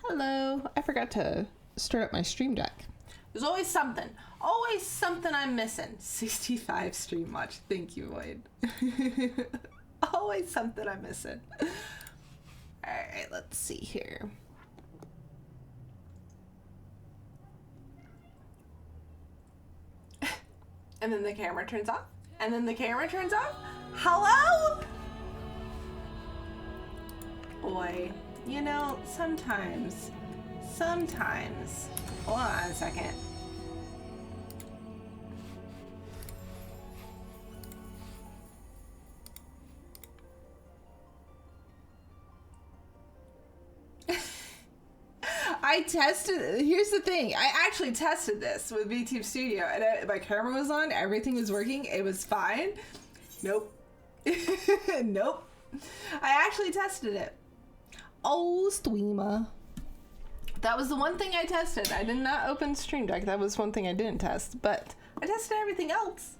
Hello. I forgot to start up my stream deck. There's always something I'm missing. 65 stream watch. Thank you, Lloyd. Always something I'm missing. Alright, let's see here. And then the camera turns off. And then the camera turns off. Hello? Boy, you know, sometimes. Hold on a second. Here's the thing. I actually tested this with VTube Studio and my camera was on, everything was working, it was fine. Nope. Nope. I actually tested it. Oh, streamer. That was the one thing I tested. I did not open Stream Deck. That was one thing I didn't test, but I tested everything else.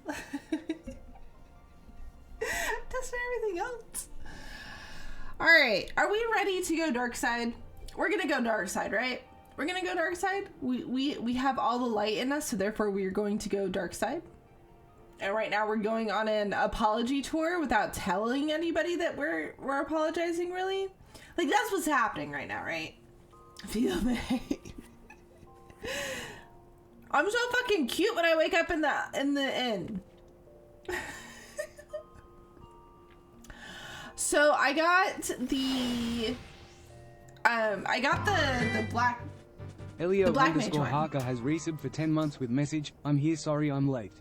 All right, are we ready to go dark side? We're gonna go dark side, right? We're gonna go dark side. We have all the light in us, so therefore we are going to go dark side. And right now we're going on an apology tour without telling anybody that we're apologizing, really. Like, that's what's happening right now, right? Feel me. I'm so fucking cute when I wake up in the inn. So I got the black. Elio black underscore Harker has resubbed for 10 months with message, I'm here, sorry I'm late.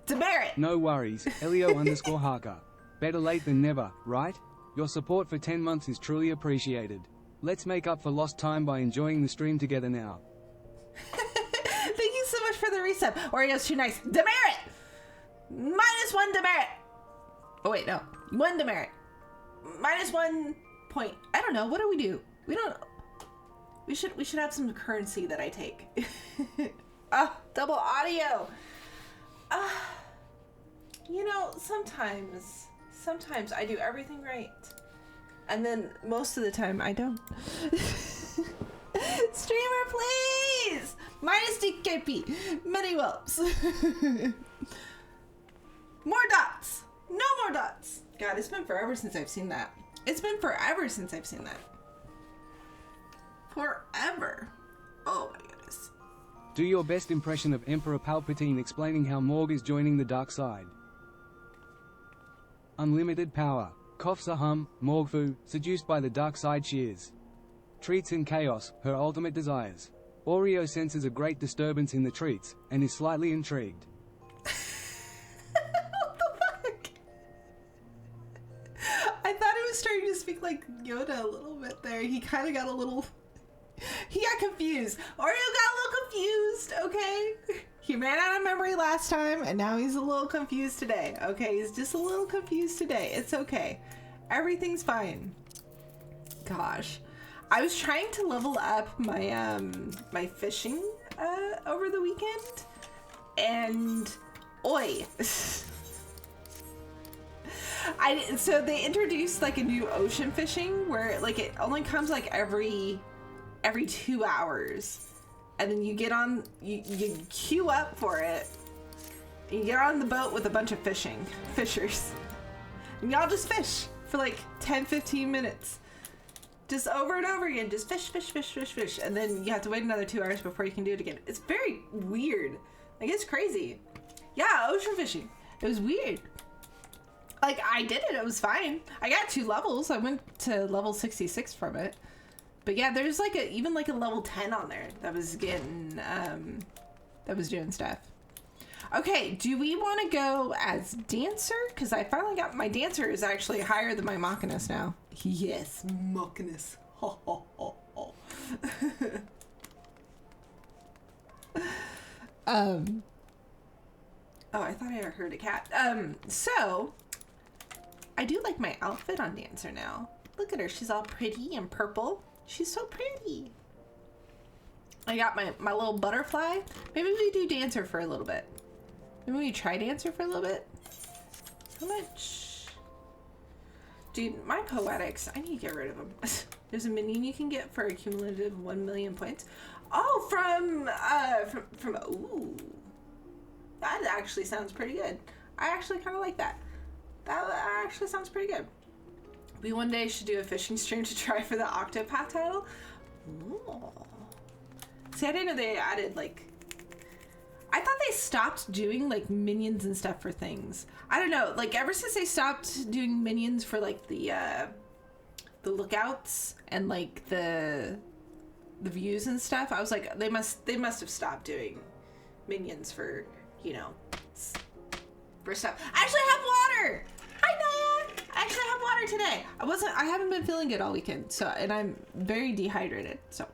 Demerit. No worries, Elio underscore Harker. Better late than never, right? Your support for 10 months is truly appreciated. Let's make up for lost time by enjoying the stream together now. Thank you so much for the resub. Oreo's too nice. Demerit! -1 demerit. Oh wait, no. 1 demerit. -1 point. I don't know. What do we do? We don't. We should have some currency that I take. Double audio. You know, sometimes I do everything right, and then most of the time I don't. Streamer, please. -DKP. Many whelps. More dots. No more dots. God, it's been forever since I've seen that. Forever. Oh my goodness. Do your best impression of Emperor Palpatine explaining how Morg is joining the dark side. Unlimited power. Coughs a hum, Morgfu, seduced by the dark side she is. Treats and chaos, her ultimate desires. Oreo senses a great disturbance in the treats, and is slightly intrigued. What the fuck? I thought he was starting to speak like Yoda a little bit there. He kind of got a little... He got confused. Oreo got a little confused, okay? He ran out of memory last time, and now he's a little confused today, okay? He's just a little confused today. It's okay. Everything's fine. Gosh. I was trying to level up my my fishing over the weekend, and oi. So they introduced like a new ocean fishing where like it only comes like every 2 hours, and then you get on, you queue up for it, and you get on the boat with a bunch of fishers, and y'all just fish for like 10-15 minutes, just over and over again, just fish, and then you have to wait another 2 hours before you can do it again. It's very weird. Like, it's crazy. Yeah, ocean fishing. It was weird. Like, I did it. It was fine. I got 2 levels. I went to level 66 from it. But yeah, there's like even like a level 10 on there that was getting, that was doing stuff. Okay, do we want to go as dancer? Because I finally got, my dancer is actually higher than my Machinus now. Yes, Machinus. Ho, ho, ho, ho. Oh, I thought I heard a cat. So, I do like my outfit on dancer now. Look at her, she's all pretty and purple. She's so pretty. I got my little butterfly. Maybe we do dancer for a little bit. Maybe we try dancer for a little bit. How much? Dude, my poetics, I need to get rid of them. There's a minion you can get for a cumulative 1 million points. Oh, from ooh. That actually sounds pretty good. I actually kind of like that. That actually sounds pretty good. We one day should do a fishing stream to try for the Octopath title. Ooh. See, I didn't know they added, like... I thought they stopped doing, like, minions and stuff for things. I don't know. Like, ever since they stopped doing minions for, like, the lookouts and, like, the views and stuff, I was like, they must have stopped doing minions for, you know, for stuff. I actually have water! Hi, Naya! I actually have water today. I haven't been feeling good all weekend, so, and I'm very dehydrated, so.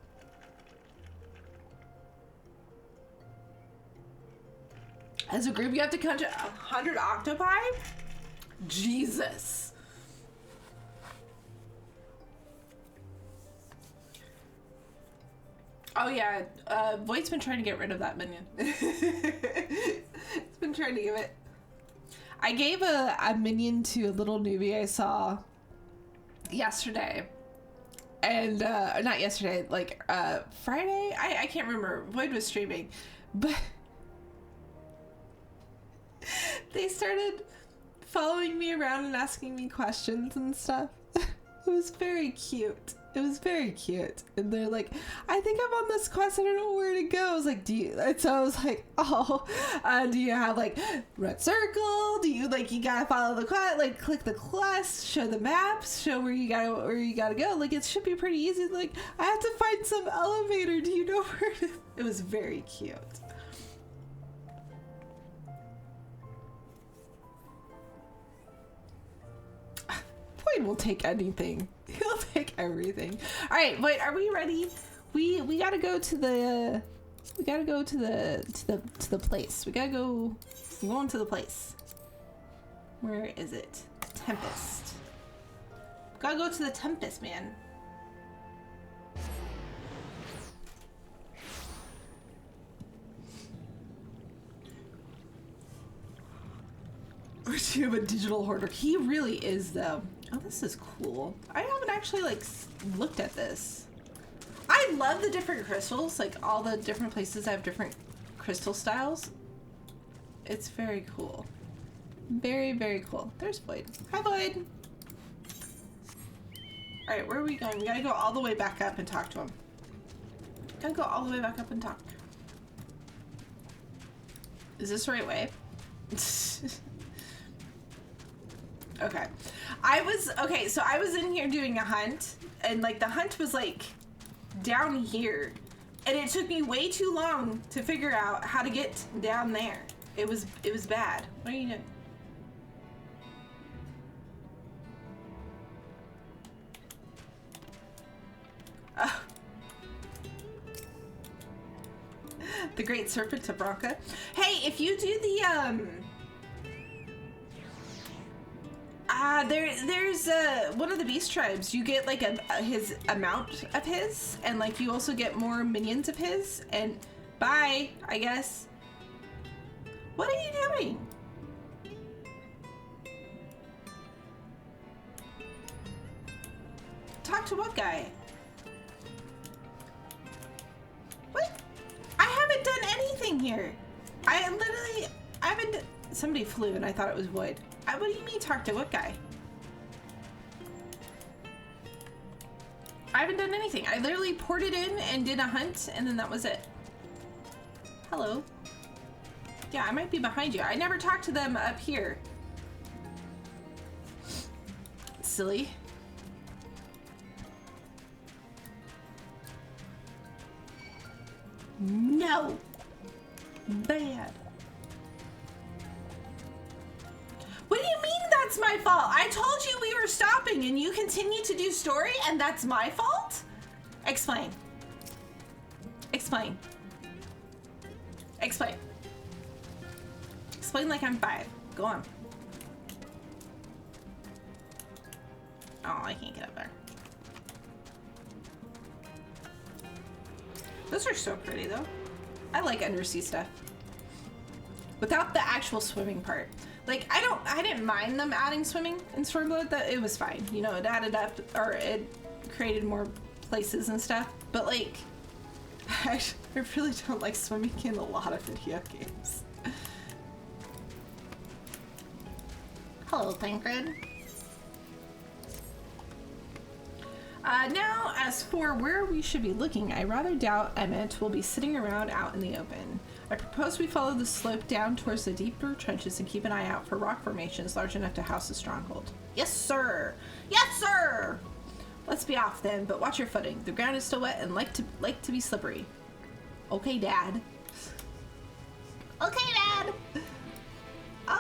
As a group, you have to count 100 octopi? Jesus. Oh yeah, Voight's been trying to get rid of that minion. It's been trying to give it. I gave a minion to a little newbie I saw yesterday. And, not yesterday, like, Friday? I can't remember. Void was streaming. But they started following me around and asking me questions and stuff. It was very cute. It was very cute. And they're like, I think I'm on this quest. I don't know where to go. I was like, do you? And so I was like, oh, do you have like red circle? Do you like, you gotta follow the quest, like click the quest, show the maps, show where you gotta go. Like, it should be pretty easy. Like, I have to find some elevator. Do you know where it is? It was very cute. Boyd will take anything. He'll take everything. All right, wait. Are we ready? We gotta go to the. We gotta go to the place. We gotta go. We're going to the place. Where is it? Tempest. Gotta go to the Tempest, man. We have a digital hoarder. He really is, though. Oh, this is cool. I haven't actually, like, looked at this. I love the different crystals. Like, all the different places have different crystal styles. It's very cool. Very, very cool. There's Void. Hi, Void. Alright, where are we going? We gotta go all the way back up and talk to him. Gotta go all the way back up and talk. Is this the right way? Okay. So I was in here doing a hunt, and like the hunt was like down here, and it took me way too long to figure out how to get down there. It was bad. What are you doing? Oh. The Great Serpent to Bronca. Hey, if you do the there's one of the beast tribes. You get like his amount of his, and like you also get more minions of his. And bye, I guess. What are you doing? Talk to what guy? What? I haven't done anything here. I haven't. Somebody flew and I thought it was Void. What do you mean talk to what guy? I haven't done anything. I literally ported in and did a hunt, and then that was it. Hello. Yeah, I might be behind you. I never talked to them up here. Silly. No. Bad. What do you mean that's my fault? I told you we were stopping and you continue to do story and that's my fault? Explain. Explain. Explain. Explain like I'm 5. Go on. Oh, I can't get up there. Those are so pretty though. I like undersea stuff. Without the actual swimming part. Like, I didn't mind them adding swimming in story mode. That it was fine. You know, it added up, or it created more places and stuff, but like, I really don't like swimming in a lot of video games. Hello, Tancred. Now, as for where we should be looking, I rather doubt Emmett will be sitting around out in the open. I propose we follow the slope down towards the deeper trenches and keep an eye out for rock formations large enough to house a stronghold. Yes, sir! Yes, sir! Let's be off then, but watch your footing. The ground is still wet and like to be slippery. Okay, Dad. Okay, Dad!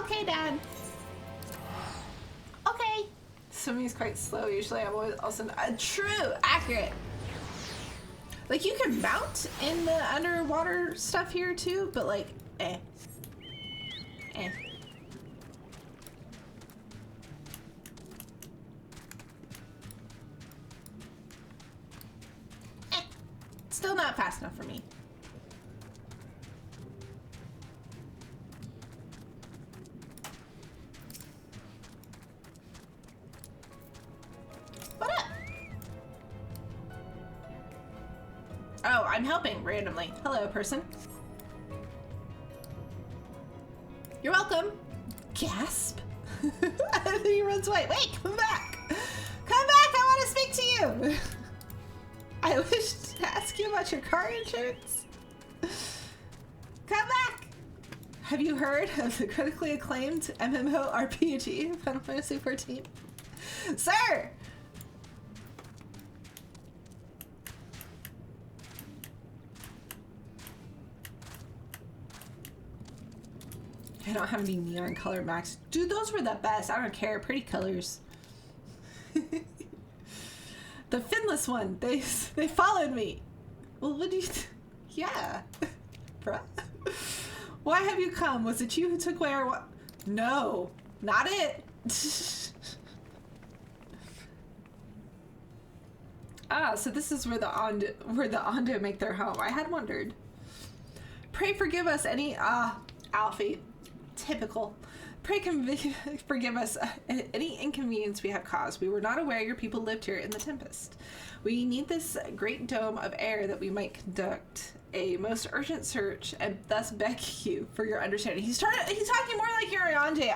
Okay, Dad. Okay. Swimming is quite slow. Usually I'm always also true, accurate. Like you can mount in the underwater stuff here too, but like, eh. Eh. Still not fast enough for me. What up? Oh, I'm helping randomly. Hello, person. You're welcome. Gasp. And then he runs away. Wait, come back. Come back, I want to speak to you. I wish to ask you about your car insurance. Come back. Have you heard of the critically acclaimed MMORPG Final Fantasy XIV? Sir! I don't have any neon color max. Dude, those were the best. I don't care. Pretty colors. The finless one. They followed me. Well, what do you... Yeah. Bruh. Why have you come? Was it you who took away our... What? No. Not it. Ah, so this is where the Ondo make their home. I had wondered. Pray forgive us any... Alfie. Typical. Pray forgive us any inconvenience we have caused. We were not aware your people lived here in the Tempest. We need this great dome of air that we might conduct a most urgent search and thus beg you for your understanding. He's talking more like Yuriande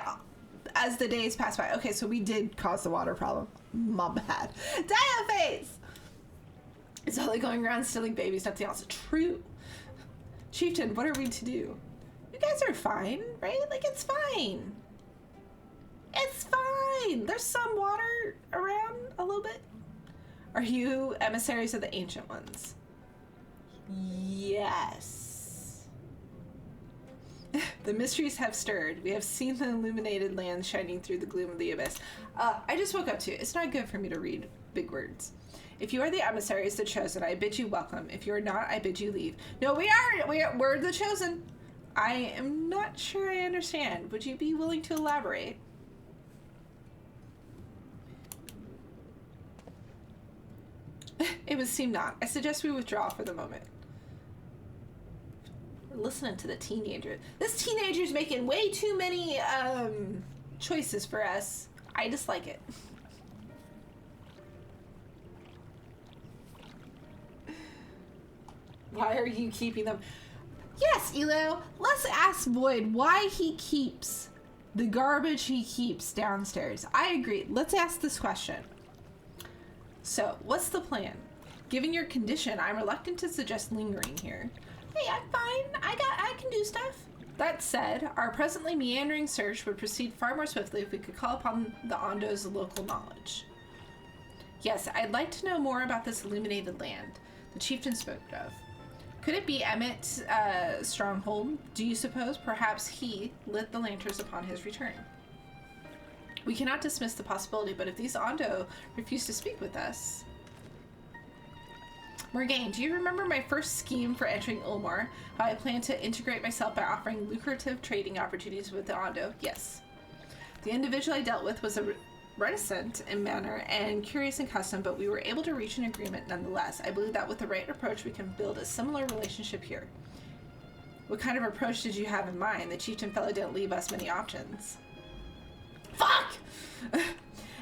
as the days pass by. Okay, so we did cause the water problem. My bad. Dio face! It's only going around stealing babies, nothing else. True. Chieftain, what are we to do? You guys are fine, right? Like, it's fine. It's fine. There's some water around a little bit. Are you emissaries of the Ancient Ones? Yes. The mysteries have stirred. We have seen the illuminated land shining through the gloom of the abyss. I just woke up too. It's not good for me to read big words. If you are the emissaries, the chosen, I bid you welcome. If you are not, I bid you leave. No, we're the chosen. I am not sure I understand. Would you be willing to elaborate? It would seem not. I suggest we withdraw for the moment. We're listening to the teenager. This teenager's making way too many choices for us. I dislike it. Why are you keeping them? Yes, Elo. Let's ask Void why he keeps the garbage he keeps downstairs. I agree. Let's ask this question. So, what's the plan? Given your condition, I'm reluctant to suggest lingering here. Hey, I'm fine. I can do stuff. That said, our presently meandering search would proceed far more swiftly if we could call upon the Ondo's local knowledge. Yes, I'd like to know more about this illuminated land the chieftain spoke of. Could it be Emmett's stronghold, do you suppose? Perhaps he lit the lanterns upon his return. We cannot dismiss the possibility, but if these Ondo refuse to speak with us... Morgane, do you remember my first scheme for entering Ulmar? How I planned to integrate myself by offering lucrative trading opportunities with the Ondo? Yes. The individual I dealt with was reticent in manner and curious in custom, but we were able to reach an agreement nonetheless. I believe that with the right approach, we can build a similar relationship here. What kind of approach did you have in mind? The chieftain fellow didn't leave us many options. Fuck!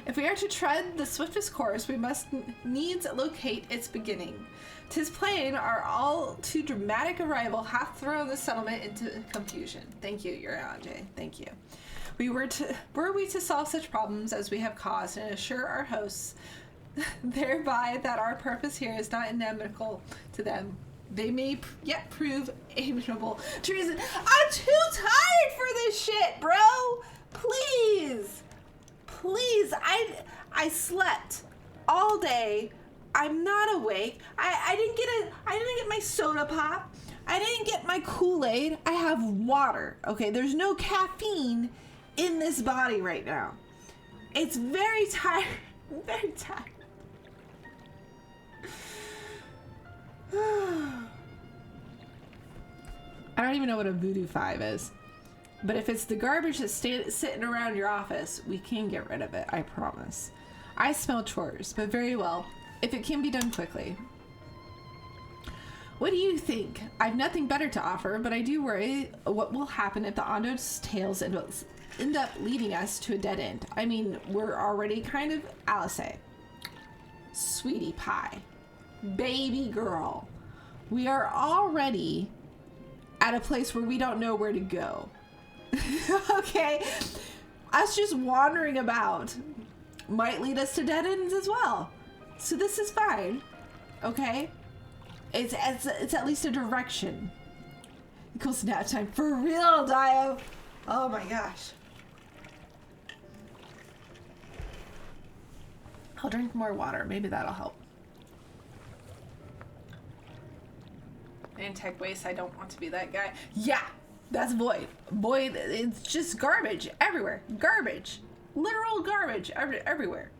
If we are to tread the swiftest course, we must needs locate its beginning. 'Tis plain our all too dramatic arrival hath thrown the settlement into confusion. Thank you, Urianger. Thank you. Were we to solve such problems as we have caused and assure our hosts thereby that our purpose here is not inimical to them, they may yet prove amiable treason. I'm too tired for this shit, bro. Please. Please. I slept all day. I'm not awake. I didn't get my soda pop. I didn't get my Kool-Aid. I have water. Okay, there's no caffeine in this body right now. It's very tired. Very tired. I don't even know what a Voodoo 5 is. But if it's the garbage that's sitting around your office, we can get rid of it, I promise. I smell chores, but very well, if it can be done quickly. What do you think? I've nothing better to offer, but I do worry what will happen if the Ondo's tales end up leading us to a dead end. I mean, we're already kind of Alice. Sweetie pie. Baby girl. We are already at a place where we don't know where to go. Okay? Us just wandering about might lead us to dead ends as well. So this is fine. Okay? It's at least a direction. Equals nap time. For real, Dio. Oh my gosh. I'll drink more water. Maybe that'll help. In tech waste, I don't want to be that guy. Yeah, that's Void. Void, it's just garbage everywhere. Garbage. Literal garbage everywhere.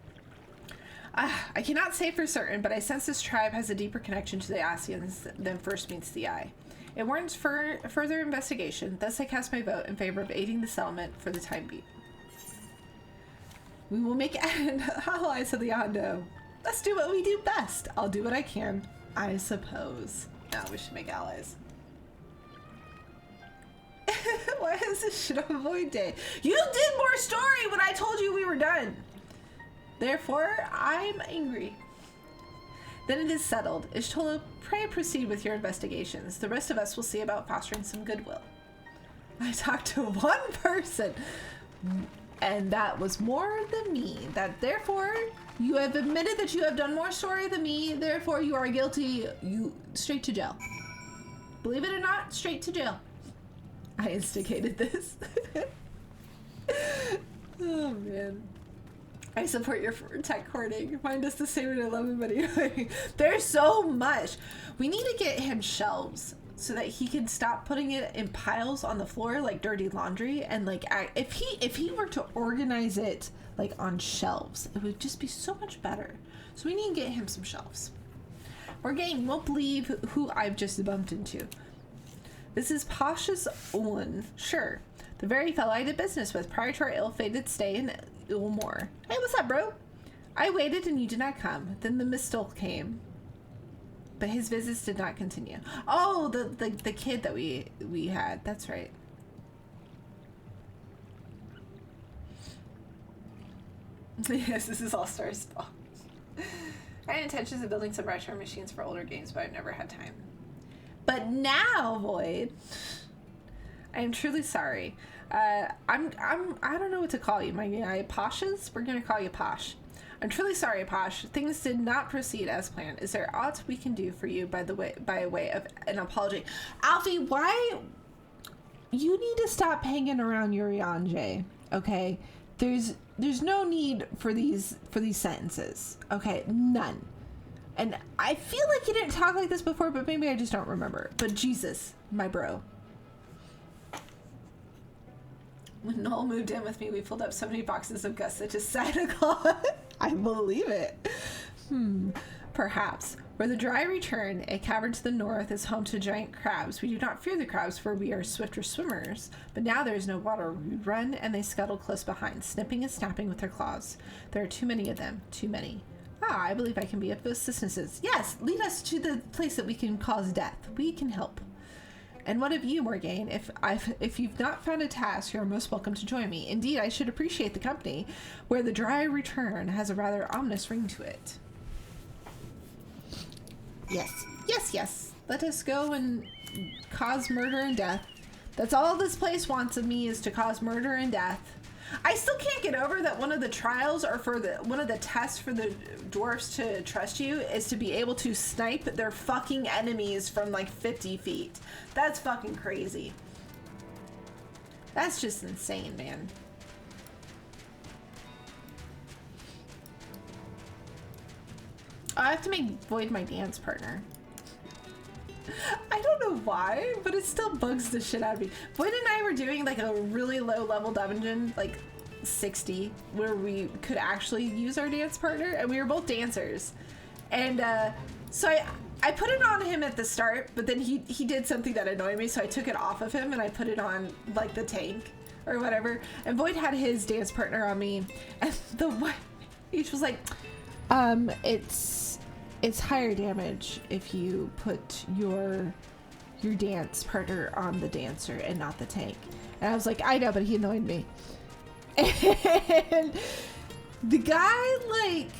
I cannot say for certain, but I sense this tribe has a deeper connection to the Asians than first meets the eye. It warrants further investigation, thus I cast my vote in favor of aiding the settlement for the time being. We will make allies of the Ondo. Let's do what we do best. I'll do what I can, I suppose. No, we should make allies. Why is this shit on Void Day? You did more story when I told you we were done. Therefore, I'm angry. Then it is settled. Ishtola, pray proceed with your investigations. The rest of us will see about fostering some goodwill. I talked to one person, and that was more than me. That therefore, you have admitted that you have done more story than me. Therefore, you are guilty. You straight to jail. Believe it or not, straight to jail. I instigated this. Oh man. I support your tech hoarding. Mine does the same and I love it, but anyway. There's so much. We need to get him shelves so that he can stop putting it in piles on the floor like dirty laundry. And like, if he were to organize it like on shelves, it would just be so much better. So we need to get him some shelves. Morgfu, you won't believe who I've just bumped into. This is Pasha's Olin. Sure. The very fellow I did business with prior to our ill-fated stay in Ilmore. Hey, what's up, bro? I waited and you did not come. Then the Mistle came. But his visits did not continue. Oh, the kid that we had. That's right. Yes, this is All-Star Spawn. I had intentions of building some retro machines for older games, but I've never had time. But now, Void, I am truly sorry. I don't know what to call you. My Pashas? We're gonna call you Posh. I'm truly sorry, Posh. Things did not proceed as planned. Is there aught we can do for you by way of an apology? Alfie, why? You need to stop hanging around Urianger, okay? There's no need for these sentences, okay? None. And I feel like you didn't talk like this before, but maybe I just don't remember. But Jesus, my bro. When Noel moved in with me, we filled up so many boxes of gusts that just Santa Claus. I believe it. Perhaps. Where the dry return, a cavern to the north is home to giant crabs. We do not fear the crabs, for we are swifter swimmers. But now there is no water. We run, and they scuttle close behind, snipping and snapping with their claws. There are too many of them. Too many. Ah, I believe I can be of assistance. Yes, lead us to the place that we can cause death. We can help. And what of you, Morgaine? If you've not found a task, you're most welcome to join me. Indeed, I should appreciate the company, where the dry return has a rather ominous ring to it. Yes, yes, yes. Let us go and cause murder and death. That's all this place wants of me, is to cause murder and death. I still can't get over that one of the trials, or one of the tests for the dwarfs to trust you, is to be able to snipe their fucking enemies from like 50 feet. That's fucking crazy. That's just insane, man. I have to make Void my dance partner. I don't know why, but it still bugs the shit out of me. Void and I were doing like a really low level dungeon, like 60, where we could actually use our dance partner, and we were both dancers. And so I put it on him at the start, but then he did something that annoyed me, so I took it off of him and I put it on like the tank or whatever. And Void had his dance partner on me, and each was like, it's higher damage if you put your dance partner on the dancer and not the tank. And I was like, I know, but he annoyed me. And the guy, like,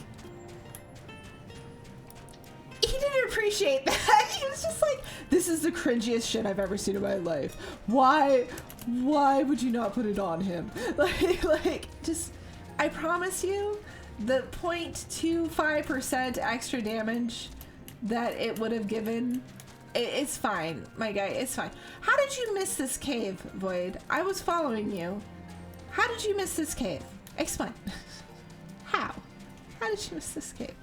he didn't appreciate that. He was just like, this is the cringiest shit I've ever seen in my life. Why would you not put it on him? Like, just, I promise you, the 0.25% extra damage that it would have given, it's fine, my guy, it's fine. How did you miss this cave, Void? I was following you. How did you miss this cave? Explain. How did you miss this cave?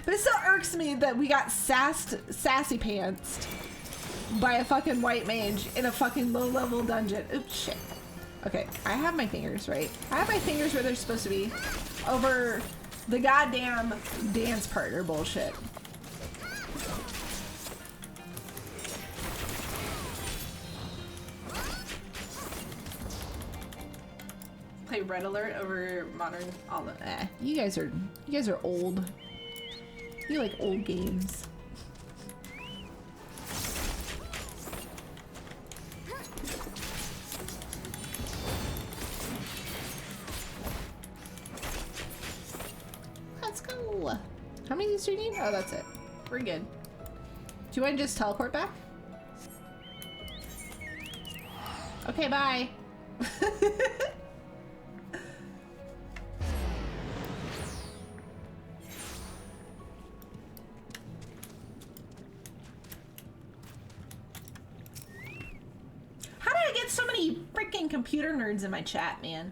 But it still irks me that we got sassy pantsed by a fucking white mage in a fucking low level dungeon. Oops, shit. Okay, I have my fingers right. I have my fingers where they're supposed to be, over the goddamn dance partner bullshit. Play Red Alert over modern, all the you guys are old. You like old games. Let's go. How many of these do you need? Oh, that's it. We're good. Do you want to just teleport back? Okay, bye. So many freaking computer nerds in my chat, man.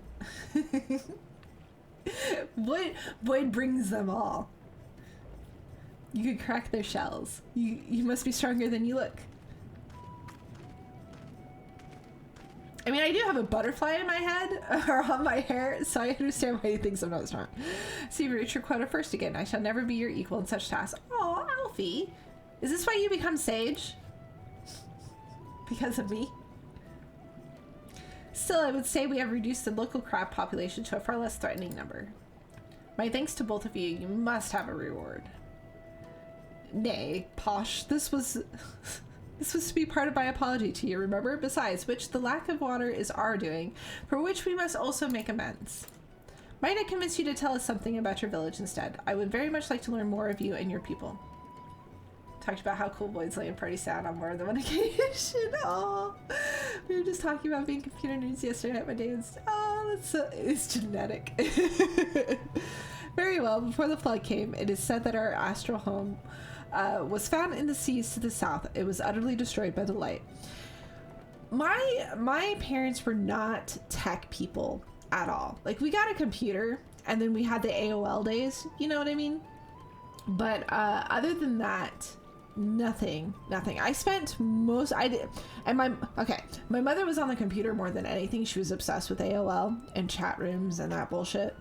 Void brings them all. You could crack their shells. You must be stronger than you look. I mean, I do have a butterfly in my head or on my hair, so I understand why he thinks I'm not strong. See, reach your quota first again. I shall never be your equal in such tasks. Oh, Alfie. Is this why you become sage? Because of me? Still, I would say we have reduced the local crab population to a far less threatening number. My thanks to both of you. You must have a reward. Nay, Posh, this was to be part of my apology to you, remember? Besides which, the lack of water is our doing, for which we must also make amends. Might I convince you to tell us something about your village instead? I would very much like to learn more of you and your people. Talked about how cool Void's LAN party sound on more than one occasion. Oh, we were just talking about being computer nerds yesterday at my dance. Oh, it's genetic. Very well. Before the flood came, it is said that our astral home was found in the seas to the south. It was utterly destroyed by the light. My parents were not tech people at all. Like, we got a computer, and then we had the AOL days. You know what I mean? But other than that, nothing. I spent my mother was on the computer more than anything. She was obsessed with AOL and chat rooms and that bullshit.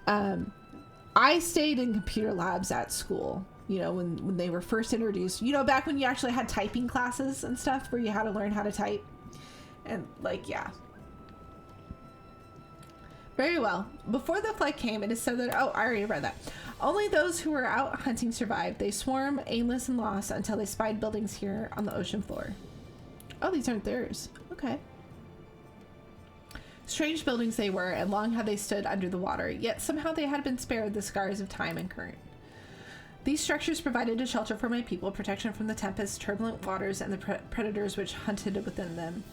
I stayed in computer labs at school, you know, when they were first introduced, you know, back when you actually had typing classes and stuff where you had to learn how to type. And like, yeah. Very well. Before the flood came, it is said that, oh, I already read that. Only those who were out hunting survived. They swarm, aimless and lost, until they spied buildings here on the ocean floor. Oh, these aren't theirs. Okay. Strange buildings they were, and long had they stood under the water, yet somehow they had been spared the scars of time and current. These structures provided a shelter for my people, protection from the tempests, turbulent waters, and the predators which hunted within them.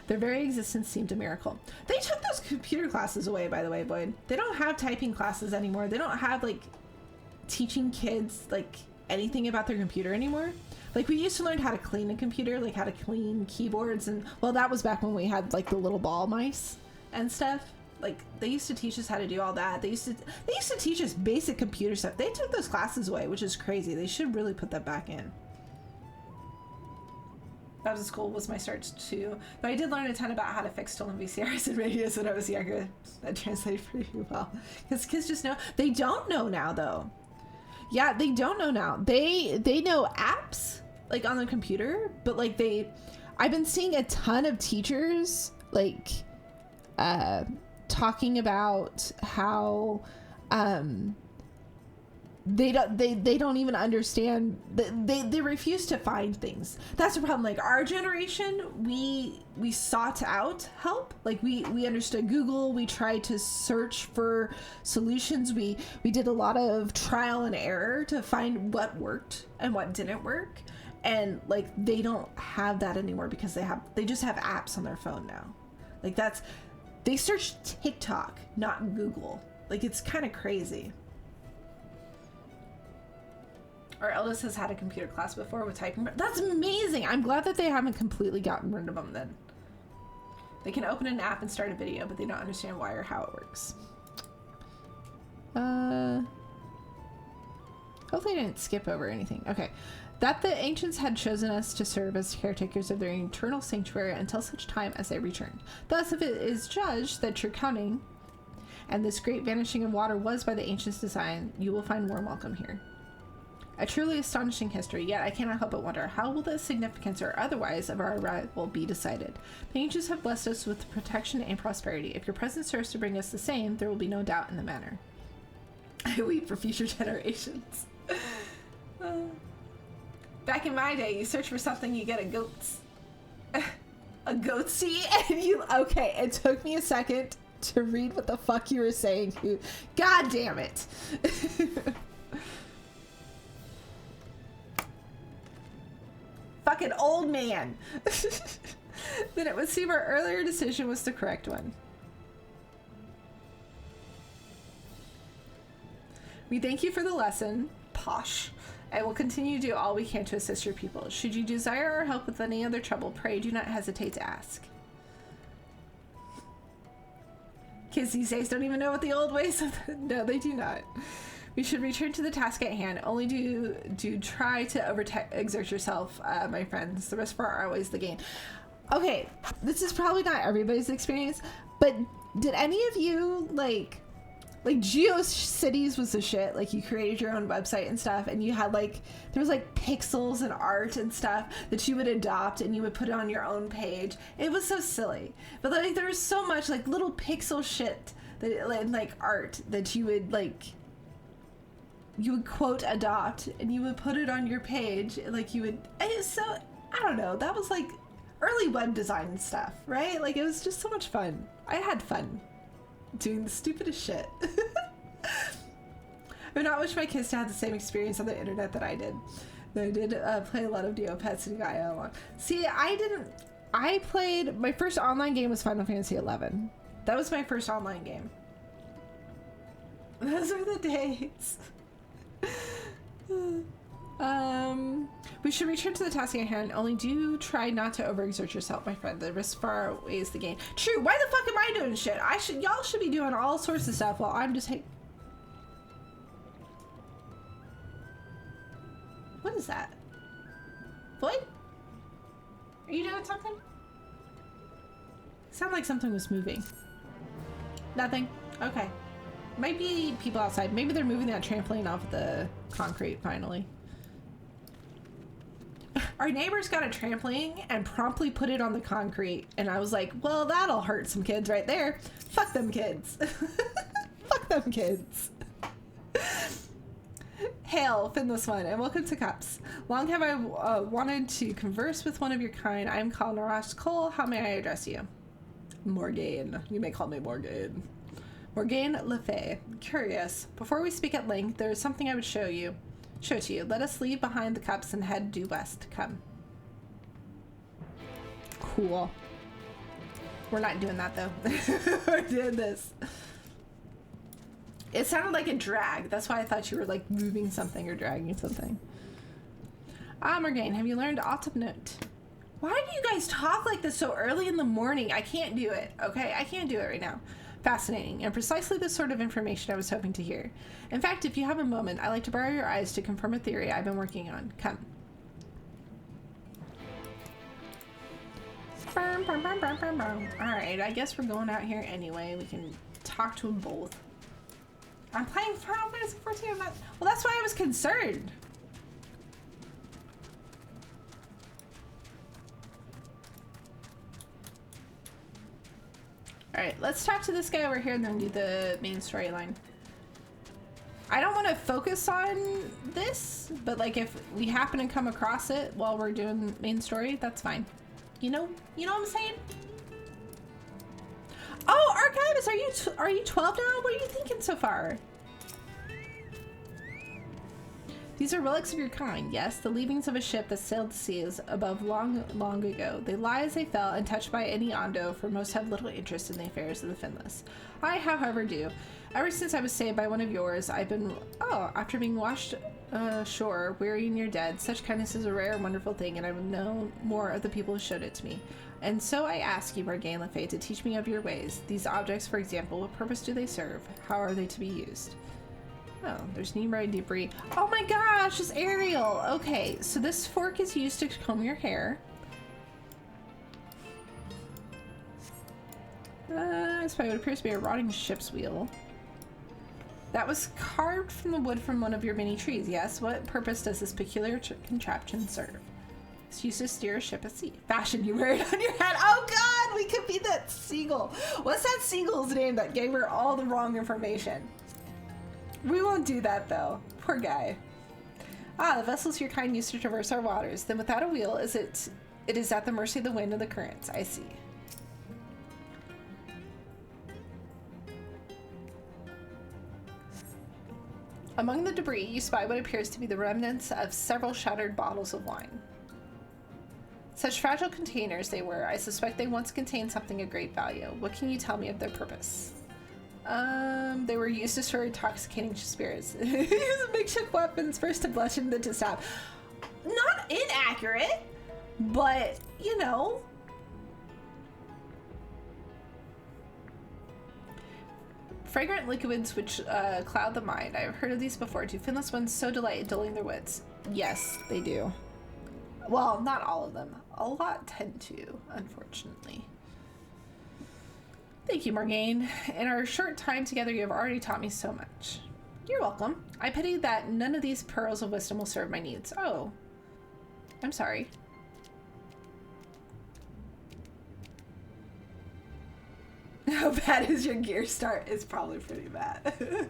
Their very existence seemed a miracle. They took those computer classes away, by the way, Boyd. They don't have typing classes anymore. They don't have, like, teaching kids, like, anything about their computer anymore. Like, we used to learn how to clean a computer, like how to clean keyboards, and, well, that was back when we had, like, the little ball mice and stuff. Like, they used to teach us how to do all that. They used to teach us basic computer stuff. They took those classes away, which is crazy. They should really put that back in. That was school was my start too. But I did learn a ton about how to fix stolen VCRs and radios when I was younger. That translated pretty well. Because kids just know. They don't know now, though. Yeah, they don't know now. They know apps, like, on the computer. But, like, I've been seeing a ton of teachers, like, talking about how they don't even understand. They refuse to find things. That's the problem. Like, our generation, we sought out help. Like, we understood Google. We tried to search for solutions. We did a lot of trial and error to find what worked and what didn't work. And, like, they don't have that anymore because they just have apps on their phone now. Like, they search TikTok, not Google. Like, it's kind of crazy. Our eldest has had a computer class before with typing. That's amazing. I'm glad that they haven't completely gotten rid of them then. They can open an app and start a video, but they don't understand why or how it works. Hopefully I didn't skip over anything. Okay. That the ancients had chosen us to serve as caretakers of their eternal sanctuary until such time as they returned. Thus, if it is judged that your coming and this great vanishing of water was by the ancients' design, you will find warm welcome here. A truly astonishing history, yet I cannot help but wonder, how will the significance or otherwise of our arrival be decided? The ancients have blessed us with protection and prosperity. If your presence serves to bring us the same, there will be no doubt in the matter. I weep for future generations. Back in my day, you search for something, you get a goats. A goatsy, and you... Okay, it took me a second to read what the fuck you were saying. God damn it. Fucking old man. Then it would seem our earlier decision was the correct one. We thank you for the lesson, posh, and will continue to do all we can to assist your people. Should you desire our help with any other trouble, pray do not hesitate to ask. Kids these days don't even know what the old ways of no, they do not. We should return to the task at hand. Only do try to overexert yourself, my friends. The rest are always the gain. Okay, this is probably not everybody's experience, but did any of you like GeoCities was the shit? Like, you created your own website and stuff, and you had like, there was like pixels and art and stuff that you would adopt and you would put it on your own page. It was so silly, but like there was so much like little pixel shit that like art that you would like. You would quote adopt and you would put it on your page, like you would, and it's so, I don't know, that was like early web design stuff, right? Like, it was just so much fun. I had fun doing the stupidest shit. I would not wish my kids to have the same experience on the internet that I did. I did play a lot of Neopets and Gaia along. See, I played, my first online game was Final Fantasy 11. That was my first online game. Those are the days. We should return to the task at hand. Only do try not to overexert yourself, my friend. The risk far outweighs the gain. True. Why the fuck am I doing shit? Y'all should be doing all sorts of stuff while I'm just What is that? Floyd? Are you doing something? Sounded like something was moving. Nothing. Okay. Might be people outside. Maybe they're moving that trampoline off the concrete finally. Our neighbors got a trampoline and promptly put it on the concrete. And I was like, well, that'll hurt some kids right there. Fuck them kids. Fuck them kids. Hail, Finless One, and welcome to Cups. Long have I wanted to converse with one of your kind. I am called Narash Cole. How may I address you? Morgane. You may call me Morgane. Morgane LeFay. Curious. Before we speak at length, there is something I would show to you. Let us leave behind the cups and head due west. Come. Cool. We're not doing that though. We're doing this. It sounded like a drag. That's why I thought you were like moving something or dragging something. Ah, Morgane, have you learned Autumn Note? Why do you guys talk like this so early in the morning? I can't do it, okay? I can't do it right now. Fascinating, and precisely the sort of information I was hoping to hear. In fact, if you have a moment, I'd like to borrow your eyes to confirm a theory I've been working on. Come. Alright, I guess we're going out here anyway. We can talk to them both. I'm playing Final Fantasy 14. I'm not. Well, that's why I was concerned. Alright, let's talk to this guy over here and then do the main storyline. I don't want to focus on this, but like if we happen to come across it while we're doing the main story, that's fine. You know what I'm saying? Oh, Archivist, are you 12 now? What are you thinking so far? These are relics of your kind, yes, the leavings of a ship that sailed the seas above long, long ago. They lie as they fell, untouched by any Ondo, for most have little interest in the affairs of the Finless. I, however, do. Ever since I was saved by one of yours, I've been, after being washed ashore, weary and near dead, such kindness is a rare and wonderful thing, and I would know more of the people who showed it to me. And so I ask you, Morgane Le Fay, to teach me of your ways. These objects, for example, what purpose do they serve? How are they to be used? Oh, there's Nimrod debris. Oh my gosh, it's Ariel. Okay, so this fork is used to comb your hair. It's by what appears to be a rotting ship's wheel. That was carved from the wood from one of your many trees, yes? What purpose does this peculiar contraption serve? It's used to steer a ship at sea. Fashion, you wear it on your head. Oh god, we could be that seagull. What's that seagull's name that gave her all the wrong information? We won't do that though. Poor guy. Ah, the vessels your kind used to traverse our waters. Then without a wheel, it is at the mercy of the wind and the currents. I see. Among the debris, you spy what appears to be the remnants of several shattered bottles of wine. Such fragile containers they were. I suspect they once contained something of great value. What can you tell me of their purpose? They were used to store intoxicating spirits. Use makeshift weapons, first to bludgeon, then to stab. Not inaccurate, but, you know. Fragrant liquids which cloud the mind. I have heard of these before. Do Finless ones so delight in dulling their wits? Yes, they do. Well, not all of them. A lot tend to, unfortunately. Thank you, Morgane. In our short time together, you have already taught me so much. You're welcome. I pity that none of these pearls of wisdom will serve my needs. Oh. I'm sorry. How bad is your gear start? It's probably pretty bad.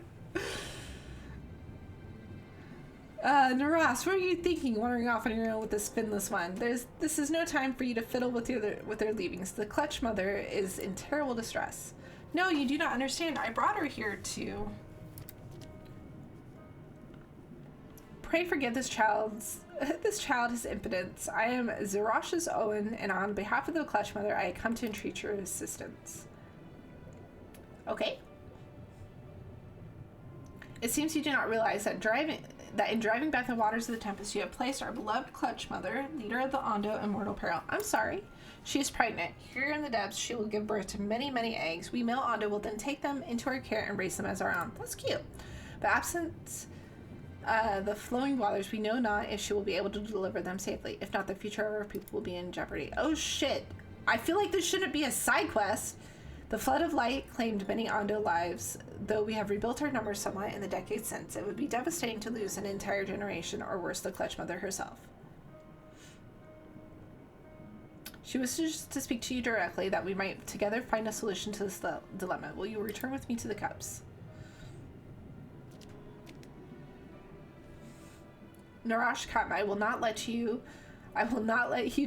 Naras, what are you thinking wandering off on your own with this Finless one? This is no time for you to fiddle with their leavings. The clutch mother is in terrible distress. No, you do not understand. I brought her here to... Pray forgive this child his impotence. I am Zerash's Owen, and on behalf of the clutch mother, I come to entreat your assistance. Okay. It seems you do not realize that in driving back the waters of the Tempest, you have placed our beloved clutch mother, leader of the Ondo, in mortal peril. I'm sorry. She is pregnant. Here in the depths, she will give birth to many, many eggs. We male Ondo will then take them into our care and raise them as our own. That's cute. But absent the flowing waters, we know not if she will be able to deliver them safely. If not, the future of our people will be in jeopardy. Oh shit. I feel like this shouldn't be a side quest. The flood of light claimed many Ondo lives. Though we have rebuilt our numbers somewhat in the decades since, it would be devastating to lose an entire generation, or worse, the clutch mother herself. She wishes to speak to you directly, that we might together find a solution to this dilemma. Will you return with me to the Cups? Narash, come. I will not let you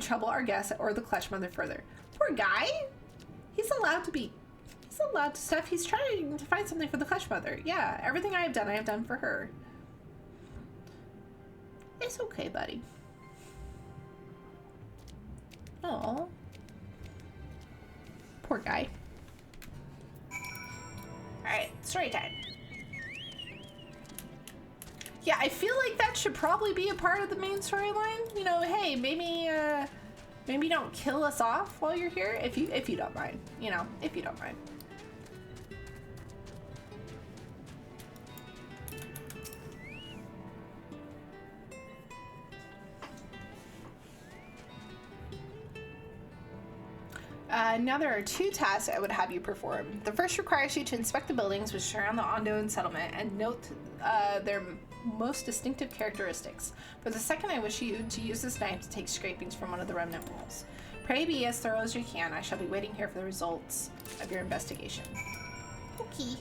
trouble our guests or the Clutch Mother further. Poor guy. He's allowed to stuff. He's trying to find something for the Clutch Mother. Yeah, everything I have done for her. It's okay, buddy. Oh, poor guy. Alright, story time. Yeah, I feel like that should probably be a part of the main storyline. You know, hey, maybe don't kill us off while you're here, if you don't mind. You know, if you don't mind. Now there are 2 tasks I would have you perform. The first requires you to inspect the buildings which surround the Ondo settlement and note their most distinctive characteristics. For the second, I wish you to use this knife to take scrapings from one of the remnant walls. Pray be as thorough as you can. I shall be waiting here for the results of your investigation. Okay.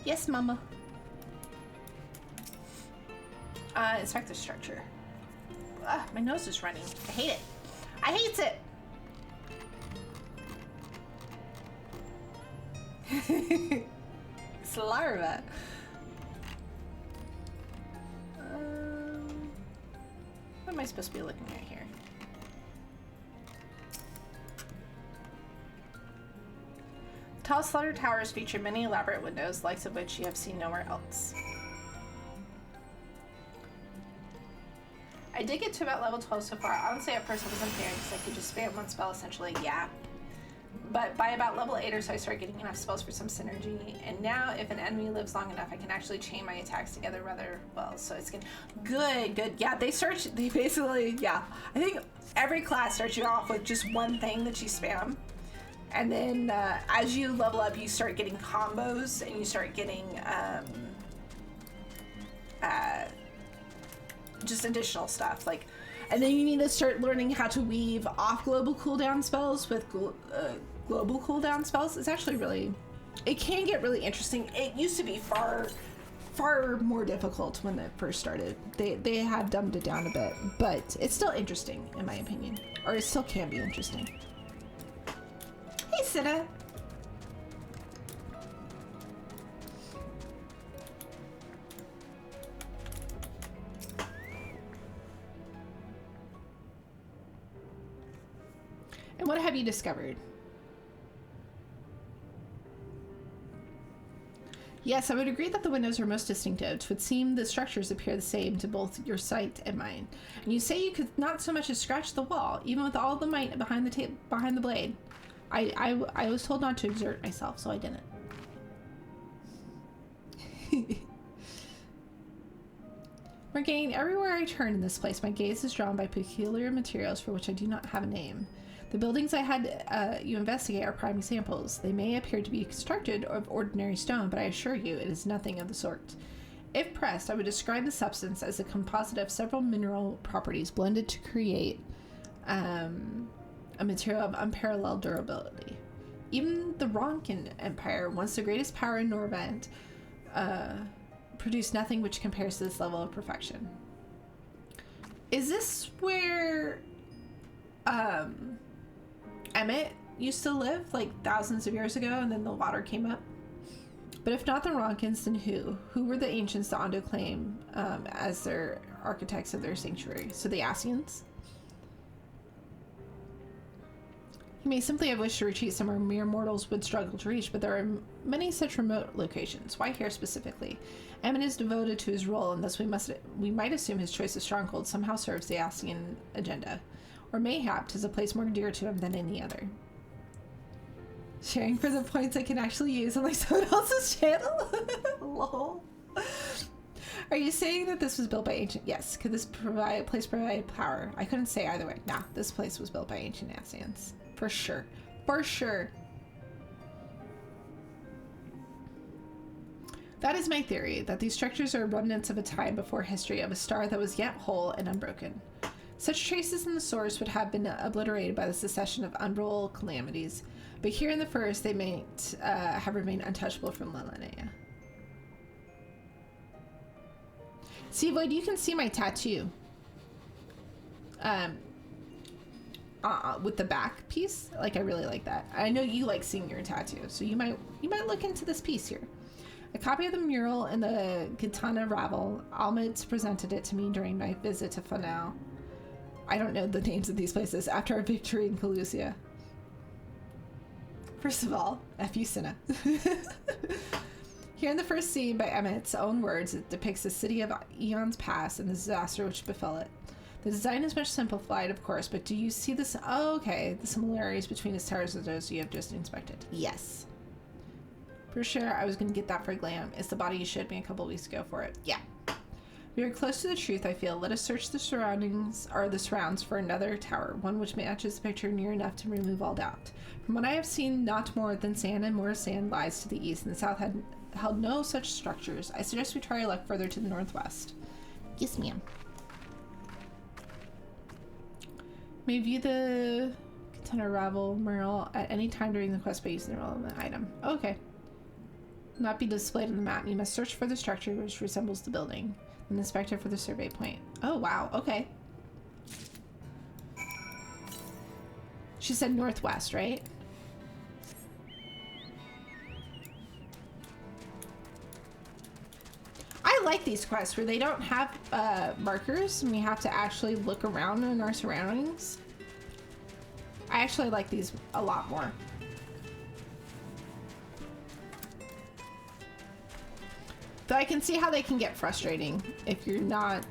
Yes, Mama. Inspect the structure. Ugh, my nose is running. I hate it. I hate it! It's larva. What am I supposed to be looking at here? Tall slaughter towers feature many elaborate windows, likes of which you have seen nowhere else. I did get to about level 12 so far. Honestly, at first I wasn't fearing because I could just spam one spell essentially, yeah. But by about level 8 or so, I started getting enough spells for some synergy. And now, if an enemy lives long enough, I can actually chain my attacks together rather well. So it's good. Yeah, they basically, yeah. I think every class starts you off with just one thing that you spam. And then as you level up, you start getting combos and you start getting just additional stuff. Like, and then you need to start learning how to weave off global cooldown spells with global cooldown spells. It's actually really, it can get really interesting. It used to be far more difficult when it first started. They have dumbed it down a bit, but it's still interesting in my opinion, or it still can be interesting. Hey, Sita. And what have you discovered? Yes, I would agree that the windows are most distinctive. It would seem the structures appear the same to both your sight and mine. And you say you could not so much as scratch the wall, even with all the might behind the blade. I was told not to exert myself, so I didn't. Morgane, everywhere I turn in this place, my gaze is drawn by peculiar materials for which I do not have a name. The buildings I had you investigate are prime examples. They may appear to be constructed of ordinary stone, but I assure you it is nothing of the sort. If pressed, I would describe the substance as a composite of several mineral properties blended to create a material of unparalleled durability. Even the Ronkin Empire, once the greatest power in Norvent, produced nothing which compares to this level of perfection. Is this where Emmett used to live, like thousands of years ago, and then the water came up? But if not the Ronkins, then who? Who were the ancients to Ondo claim as their architects of their sanctuary? So the Asians? He may simply have wished to retreat somewhere mere mortals would struggle to reach, but there are many such remote locations. Why here specifically? Emmett is devoted to his role, and thus we might assume his choice of stronghold somehow serves the Asian agenda. Or mayhap 'tis a place more dear to him than any other. Sharing for the points I can actually use on like someone else's channel? Lol. Are you saying that this was built by ancient? Yes. Could this place provide power? I couldn't say either way. Nah, this place was built by ancient Asians. For sure. For sure. That is my theory, that these structures are remnants of a time before history, of a star that was yet whole and unbroken. Such traces in the source would have been obliterated by the succession of unrolled calamities, but here in the first they might have remained untouchable for millennia. See, Void, you can see my tattoo. With the back piece. Like, I really like that. I know you like seeing your tattoo, so you might look into this piece here. A copy of the mural in the Katana Ravel. Almid presented it to me during my visit to Fanau. I don't know the names of these places. After our victory in Calusia. First of all, F you, Cinna. Here in the first scene, by Emmett's own words, it depicts the city of eons past and the disaster which befell it. The design is much simplified, of course, but do you see this? Oh, okay. The similarities between its towers and those you have just inspected. Yes. For sure, I was going to get that for glam. It's the body you showed me a couple weeks ago for it. Yeah. We are close to the truth, I feel. Let us search the surroundings, or the surrounds, for another tower, one which matches the picture near enough to remove all doubt. From what I have seen, not more than sand and more sand lies to the east, and the south had held no such structures. I suggest we try our luck further to the northwest. Yes, ma'am. May view the Katana Ravel mural at any time during the quest by using the relevant item. Okay. Not be displayed on the map. You must search for the structure which resembles the building, and inspect it for the survey point. Oh, wow. Okay. She said northwest, right? I like these quests where they don't have markers and we have to actually look around in our surroundings. I actually like these a lot more. Though I can see how they can get frustrating if you're not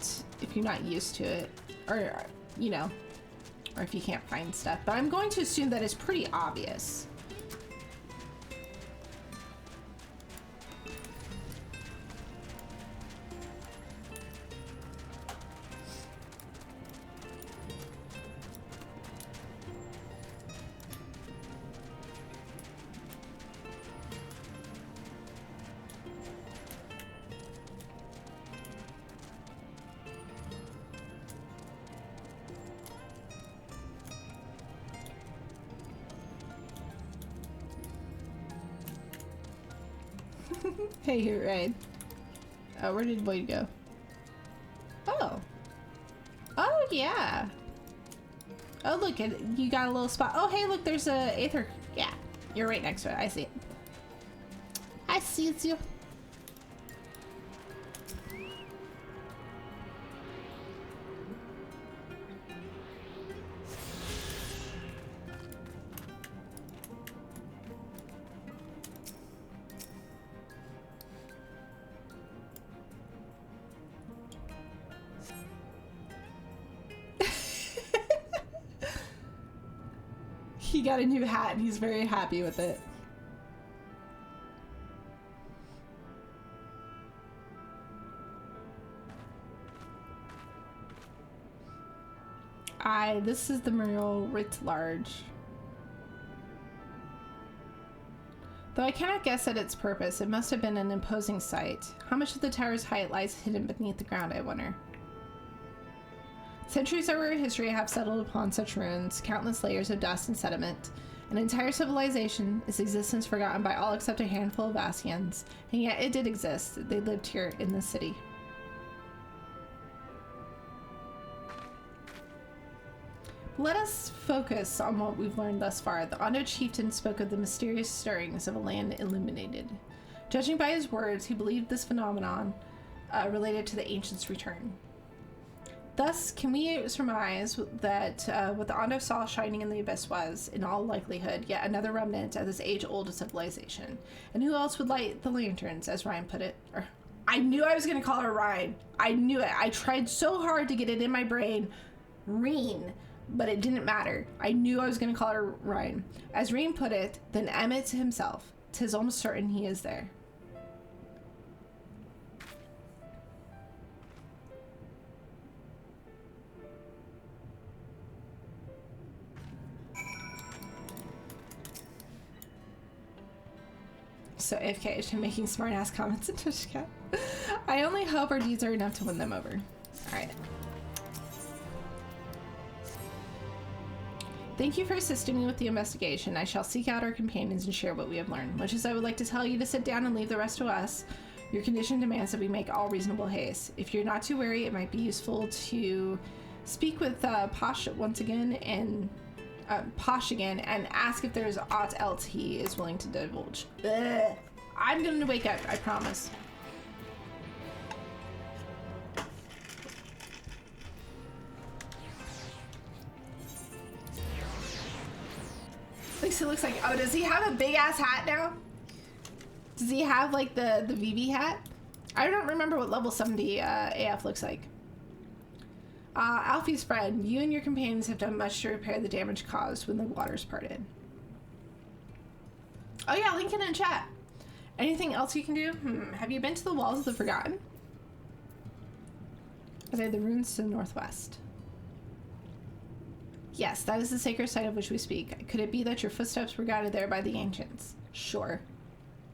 used to it, or you know, or if you can't find stuff. But I'm going to assume that it's pretty obvious. Hey, you're right. Oh, where did Void go? Oh. Oh, yeah. Oh, look, you got a little spot. Oh, hey, look, there's a Aether. Yeah, you're right next to it. I see it. I see it, you. He got a new hat and he's very happy with it. This is the mural writ large. Though I cannot guess at its purpose, it must have been an imposing sight. How much of the tower's height lies hidden beneath the ground, I wonder? Centuries over history have settled upon such ruins, countless layers of dust and sediment. An entire civilization, its existence forgotten by all except a handful of Asians, and yet it did exist. They lived here in this city. Let us focus on what we've learned thus far. The Ondo chieftain spoke of the mysterious stirrings of a land illuminated. Judging by his words, he believed this phenomenon related to the ancients' return. Thus, can we surmise that what the Ondo saw shining in the abyss was, in all likelihood, yet another remnant of this age-old civilization? And who else would light the lanterns, as Ryan put it? I knew I was going to call her Ryan. I knew it. I tried so hard to get it in my brain. Reen. But it didn't matter. I knew I was going to call her Ryan. As Reen put it, then Emmett himself. 'Tis almost certain he is there. So AFK is making smart ass comments in Twitch chat. I only hope our deeds are enough to win them over. Alright. Thank you for assisting me with the investigation. I shall seek out our companions and share what we have learned. Much as I would like to tell you to sit down and leave the rest to us, Your condition demands that we make all reasonable haste. If you're not too wary, it might be useful to speak with Posh once again and Posh again and ask if there's aught else he is willing to divulge. Ugh. I'm going to wake up, I promise. At least it looks like, oh, does he have a big ass hat now? Does he have like the VV hat? I don't remember what level 70 AF looks like. Alfie's friend, you and your companions have done much to repair the damage caused when the waters parted. Oh yeah, link it in chat. Anything else you can do? Have you been to the Walls of the Forgotten? Are they the ruins to the northwest? Yes, that is the sacred site of which we speak. Could it be that your footsteps were guided there by the ancients? Sure.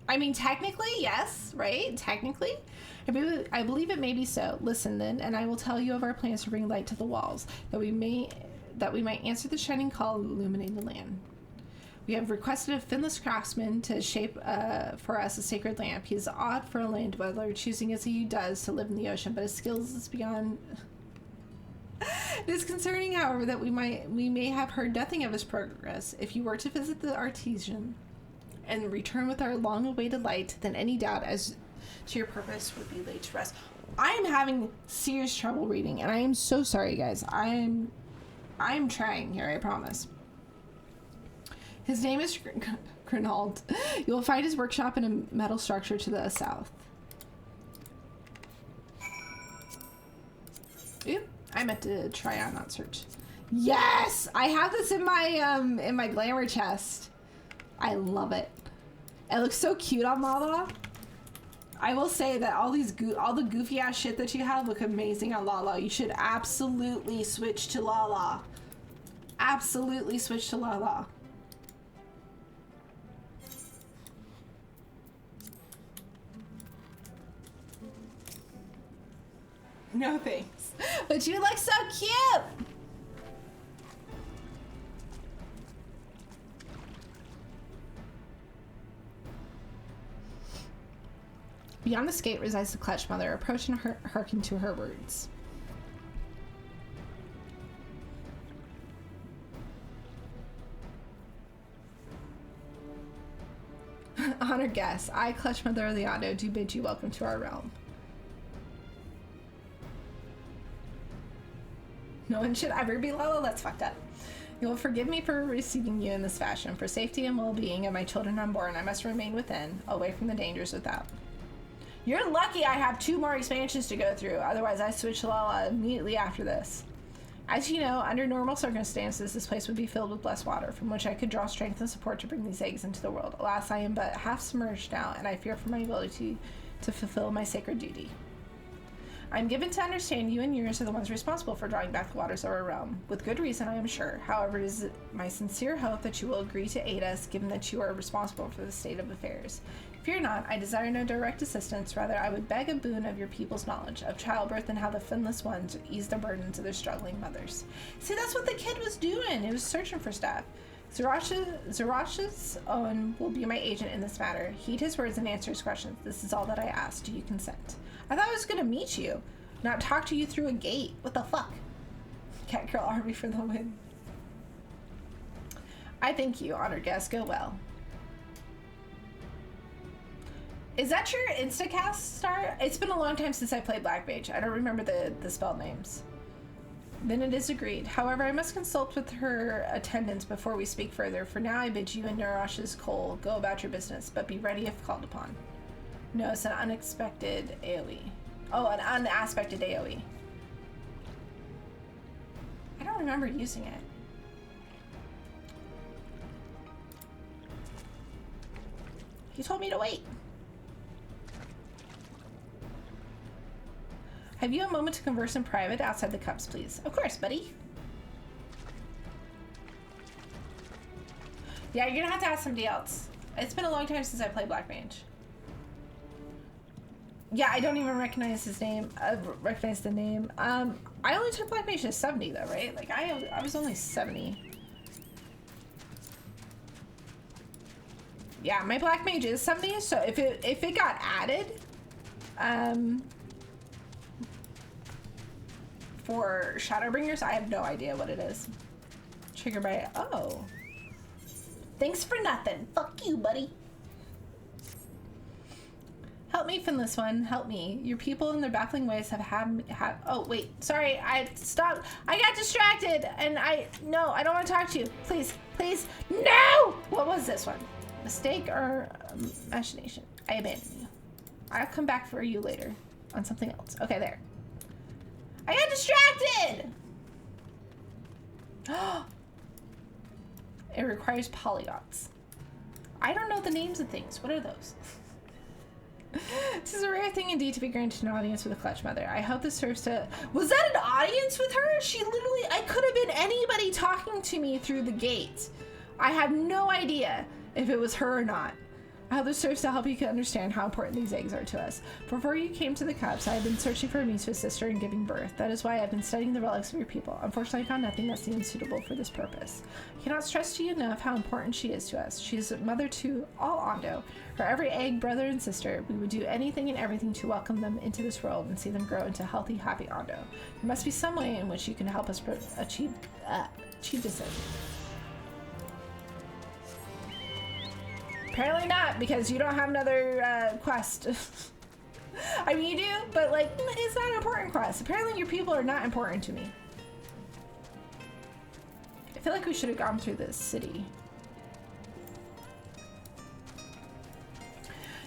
I mean, technically, yes, right? Technically. I believe it may be so. Listen then, and I will tell you of our plans to bring light to the walls, that we might answer the shining call illuminating the land. We have requested a finless craftsman to shape for us a sacred lamp. He is odd for a land dweller, choosing as he does to live in the ocean, but his skills is beyond... It is concerning, however, that we may have heard nothing of his progress. If you were to visit the artisan and return with our long-awaited light, then any doubt as to your purpose would be laid to rest. I am having serious trouble reading, and I am so sorry, guys. I'm trying here, I promise. His name is Grinald. You will find his workshop in a metal structure to the south. Oop, I meant to try on, not search. Yes! I have this in my glamour chest. I love it. It looks so cute on Lala. I will say that all the goofy ass shit that you have look amazing on Lala. You should absolutely switch to Lala. Absolutely switch to Lala. No thanks. But you look so cute! Beyond the skate resides the Clutch Mother. Approach and hearken to her words. Honored guests, I, Clutch Mother Leondo, do bid you welcome to our realm. No one should ever be Lala. That's fucked up. You will forgive me for receiving you in this fashion. For safety and well-being of my children unborn, I must remain within, away from the dangers without. You're lucky I have 2 more expansions to go through. Otherwise, I switch to Lala immediately after this. As you know, under normal circumstances, this place would be filled with blessed water, from which I could draw strength and support to bring these eggs into the world. Alas, I am but half submerged now, and I fear for my ability to fulfill my sacred duty. I'm given to understand you and yours are the ones responsible for drawing back the waters of our realm. With good reason, I am sure. However, it is my sincere hope that you will agree to aid us, given that you are responsible for the state of affairs. Fear not, I desire no direct assistance. Rather, I would beg a boon of your people's knowledge of childbirth and how the finless ones ease the burdens of their struggling mothers. See, that's what the kid was doing. It was searching for stuff. Zarash's Owen will be my agent in this matter. Heed his words and answer his questions. This is all that I ask. Do you consent? I thought I was going to meet you, not talk to you through a gate. What the fuck? Catgirl army for the win. I thank you, honored guest. Go well. Is that your Instacast star? It's been a long time since I played Black Mage. I don't remember the spell names. Then it is agreed. However, I must consult with her attendants before we speak further. For now, I bid you and Narash's Cole go about your business, but be ready if called upon. No, it's an unexpected AoE. Oh, an unaspected AoE. I don't remember using it. He told me to wait. Have you a moment to converse in private outside the cups, please? Of course, buddy. Yeah, you're gonna have to ask somebody else. It's been a long time since I played Black Mage. Yeah, I don't even recognize his name. Recognize the name. I only took Black Mage to 70 though, right? Like I was only 70. Yeah, my Black Mage is 70, so if it got added, For Shadowbringers, I have no idea what it is. Trigger by, oh. Thanks for nothing. Fuck you, buddy. Help me, Finless One. Help me. Your people in their baffling ways have oh, wait. Sorry, I stopped. I got distracted, and no, I don't want to talk to you. Please, please, no! What was this one? Mistake or machination? I abandon you. I'll come back for you later on something else. Okay, there. I got distracted! It requires polygons. I don't know the names of things. What are those? This is a rare thing indeed to be granted an audience with a clutch mother. I hope this serves to... Was that an audience with her? She literally... I could have been anybody talking to me through the gate. I have no idea if it was her or not. I hope this serves to help you understand how important these eggs are to us. Before you came to the cups, I have been searching for a misfit sister and giving birth. That is why I've been studying the relics of your people. Unfortunately, I found nothing that seems suitable for this purpose. I cannot stress to you enough how important she is to us. She is a mother to all Ondo. For every egg, brother, and sister, we would do anything and everything to welcome them into this world and see them grow into healthy, happy Ondo. There must be some way in which you can help us achieve this end. Apparently not, because you don't have another quest. I mean, you do, but like, it's not an important quest. Apparently your people are not important to me. I feel like we should have gone through this city.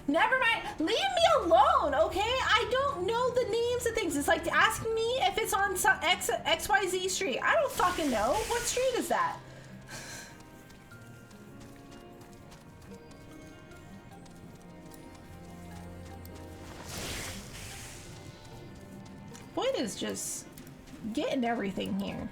Never mind. Leave me alone, okay? I don't know the names of things. It's like asking me if it's on some XYZ street. I don't fucking know. What street is that? Boyd is just getting everything here.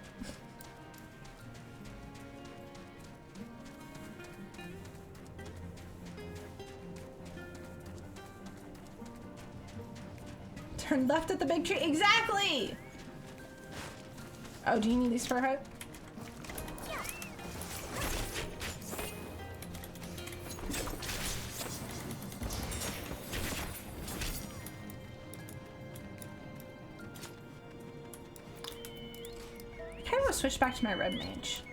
Turn left at the big tree. Exactly! Oh, do you need these for her? Switch back to my red mage.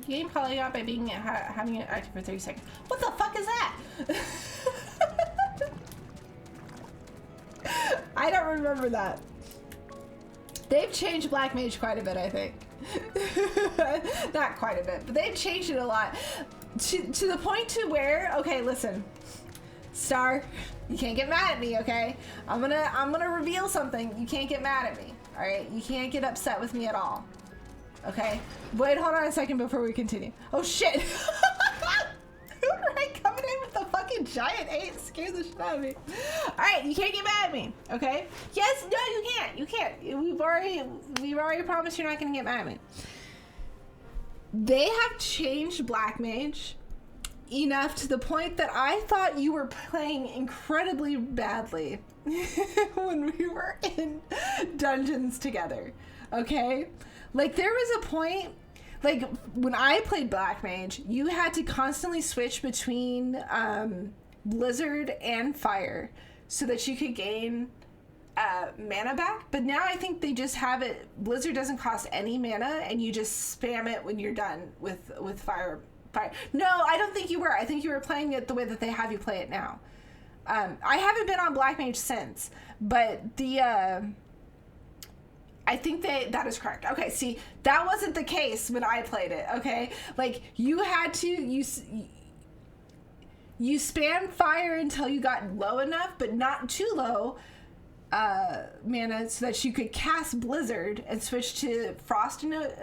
Game polygon by being having it active for 30 seconds. What the fuck is that? I don't remember that. They've changed black mage quite a bit, I think. Not quite a bit, but they've changed it a lot. To the point to where, okay, listen. Star, you can't get mad at me, okay? I'm gonna reveal something. You can't get mad at me. All right, you can't get upset with me at all. Okay? Wait, hold on a second before we continue. Oh shit! Right, coming in with the fucking giant 8 scared the shit out of me. All right, you can't get mad at me, okay? Yes, no, you can't. You can't. We've already promised you're not gonna get mad at me. They have changed Black Mage enough to the point that I thought you were playing incredibly badly when we were in dungeons together, okay? Like, there was a point, like, when I played Black Mage, you had to constantly switch between Blizzard and Fire so that you could gain mana back, but now I think they just have it, Blizzard doesn't cost any mana, and you just spam it when you're done with Fire. No, I don't think you were. I think you were playing it the way that they have you play it now. I haven't been on Black Mage since, but I think that is correct. Okay, see, that wasn't the case when I played it, okay? Like, you had to, you spam Fire until you got low enough, but not too low mana, so that you could cast Blizzard and switch to Frost Enochian,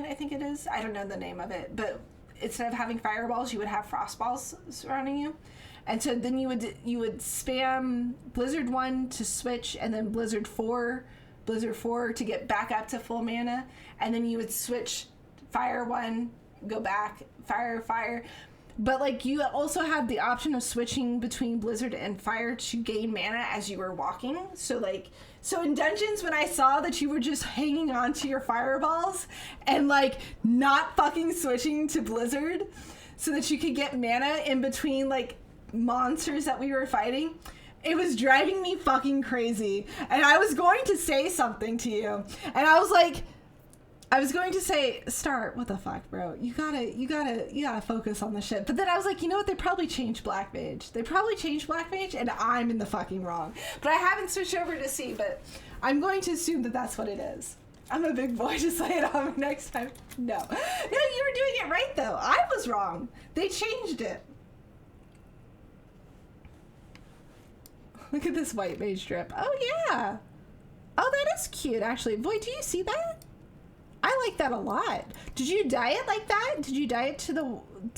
I think it is. I don't know the name of it, but instead of having fireballs, you would have frost balls surrounding you. And so then you would spam Blizzard 1 to switch, and then Blizzard 4 to get back up to full mana, and then you would switch Fire 1, go back, Fire. But, like, you also had the option of switching between Blizzard and Fire to gain mana as you were walking. So, like, in dungeons, when I saw that you were just hanging on to your fireballs and, like, not fucking switching to Blizzard so that you could get mana in between, like, monsters that we were fighting, it was driving me fucking crazy. And I was going to say something to you. And I was like, I was going to say, Star, what the fuck, bro? You gotta focus on the shit. But then I was like, you know what? They probably changed Black Mage. They probably changed Black Mage, and I'm in the fucking wrong. But I haven't switched over to C, but I'm going to assume that that's what it is. I'm a big boy, just lay it on me next time. No. No, you were doing it right, though. I was wrong. They changed it. Look at this white mage drip. Oh, yeah. Oh, that is cute, actually. Boy, do you see that? I like that a lot. Did you dye it like that? Did you dye it to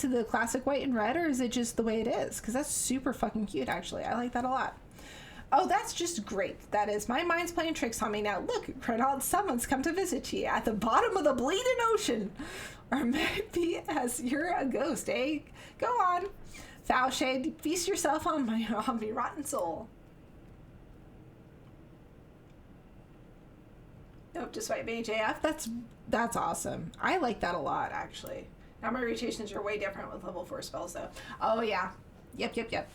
the classic white and red, or is it just the way it is? Because that's super fucking cute, actually. I like that a lot. Oh, that's just great. That is. My mind's playing tricks on me now. Look, Renaud, someone's come to visit you at the bottom of the bleeding ocean. Or maybe as you're a ghost, eh? Go on. Foul shade, feast yourself on my rotten soul. Nope, just white mage AF. That's awesome. I like that a lot, actually. Now my rotations are way different with level 4 spells, though. Oh, yeah. Yep.